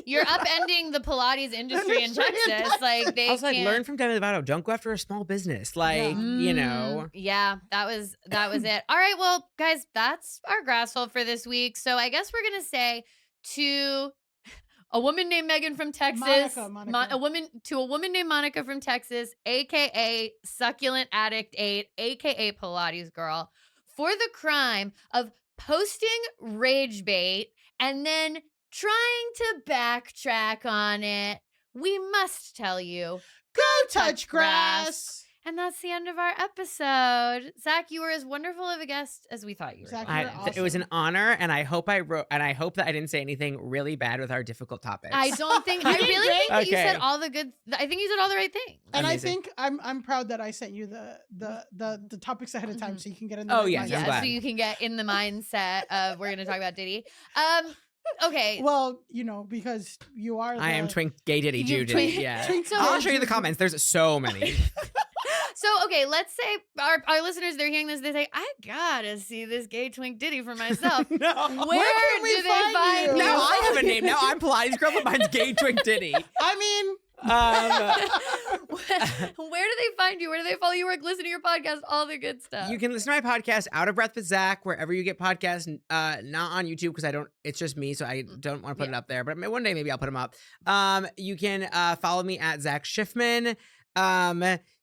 you're upending the Pilates industry in Texas. Like they I was like, learn from Demi Lovato. Don't go after a small business. Like, you know. Yeah, that was it. All right, well, guys, that's our grass hole for this week. So I guess we're gonna say to a woman named Megan from Texas, Monica. a woman named Monica from Texas, aka Succulent Addict 8, aka Pilates Girl, for the crime of posting rage bait and then trying to backtrack on it, we must tell you, go touch grass. And that's the end of our episode. Zach, you were as wonderful of a guest as we thought you were. Zach, Awesome. It was an honor, and I hope that I didn't say anything really bad with our difficult topics. I don't think I really think that you Okay. said all the good. I think you said all the right things. And Amazing. I think I'm proud that I sent you the topics ahead of time so you can get in the Oh, right yes, mindset. I'm glad. So you can get in the mindset of we're going to talk about Diddy. Okay. Well, you know, because you are I am Twink Gay Diddy You Jew twink- Diddy. Yeah. twink- I'll show you the comments. There's so many. So, okay, let's say our listeners, they're hearing this, they say, I gotta see this gay twink Diddy for myself. No. Where can we do they find find you? you? Now I have a name. Now I'm Pilates Girl, but mine's Gay Twink Diddy. I mean, Where do they find you? Where do they follow your work, listen to your podcast, all the good stuff? You can listen to my podcast, Out of Breath with Zach, wherever you get podcasts. Not on YouTube because it's just me, so I don't want to put it up there. But one day maybe I'll put them up. You can follow me at Zach Schiffman.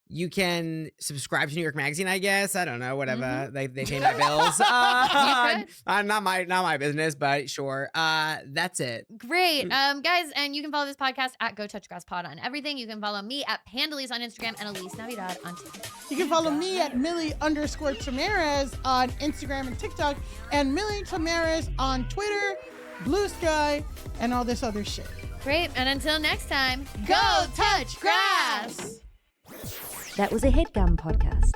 You can subscribe to New York Magazine, I guess. I don't know, whatever. They pay my bills. Not my business, but sure. That's it. Great. Guys, and you can follow this podcast at Go Touch Grass Pod on everything. You can follow me at Pandalise on Instagram and Alise Navidad on TikTok. you can follow me at Millie_Tamarez on Instagram and TikTok, and Millie Tamarez on Twitter, Blue Sky, and all this other shit. Great. And until next time, go touch grass. That was a HeadGum podcast.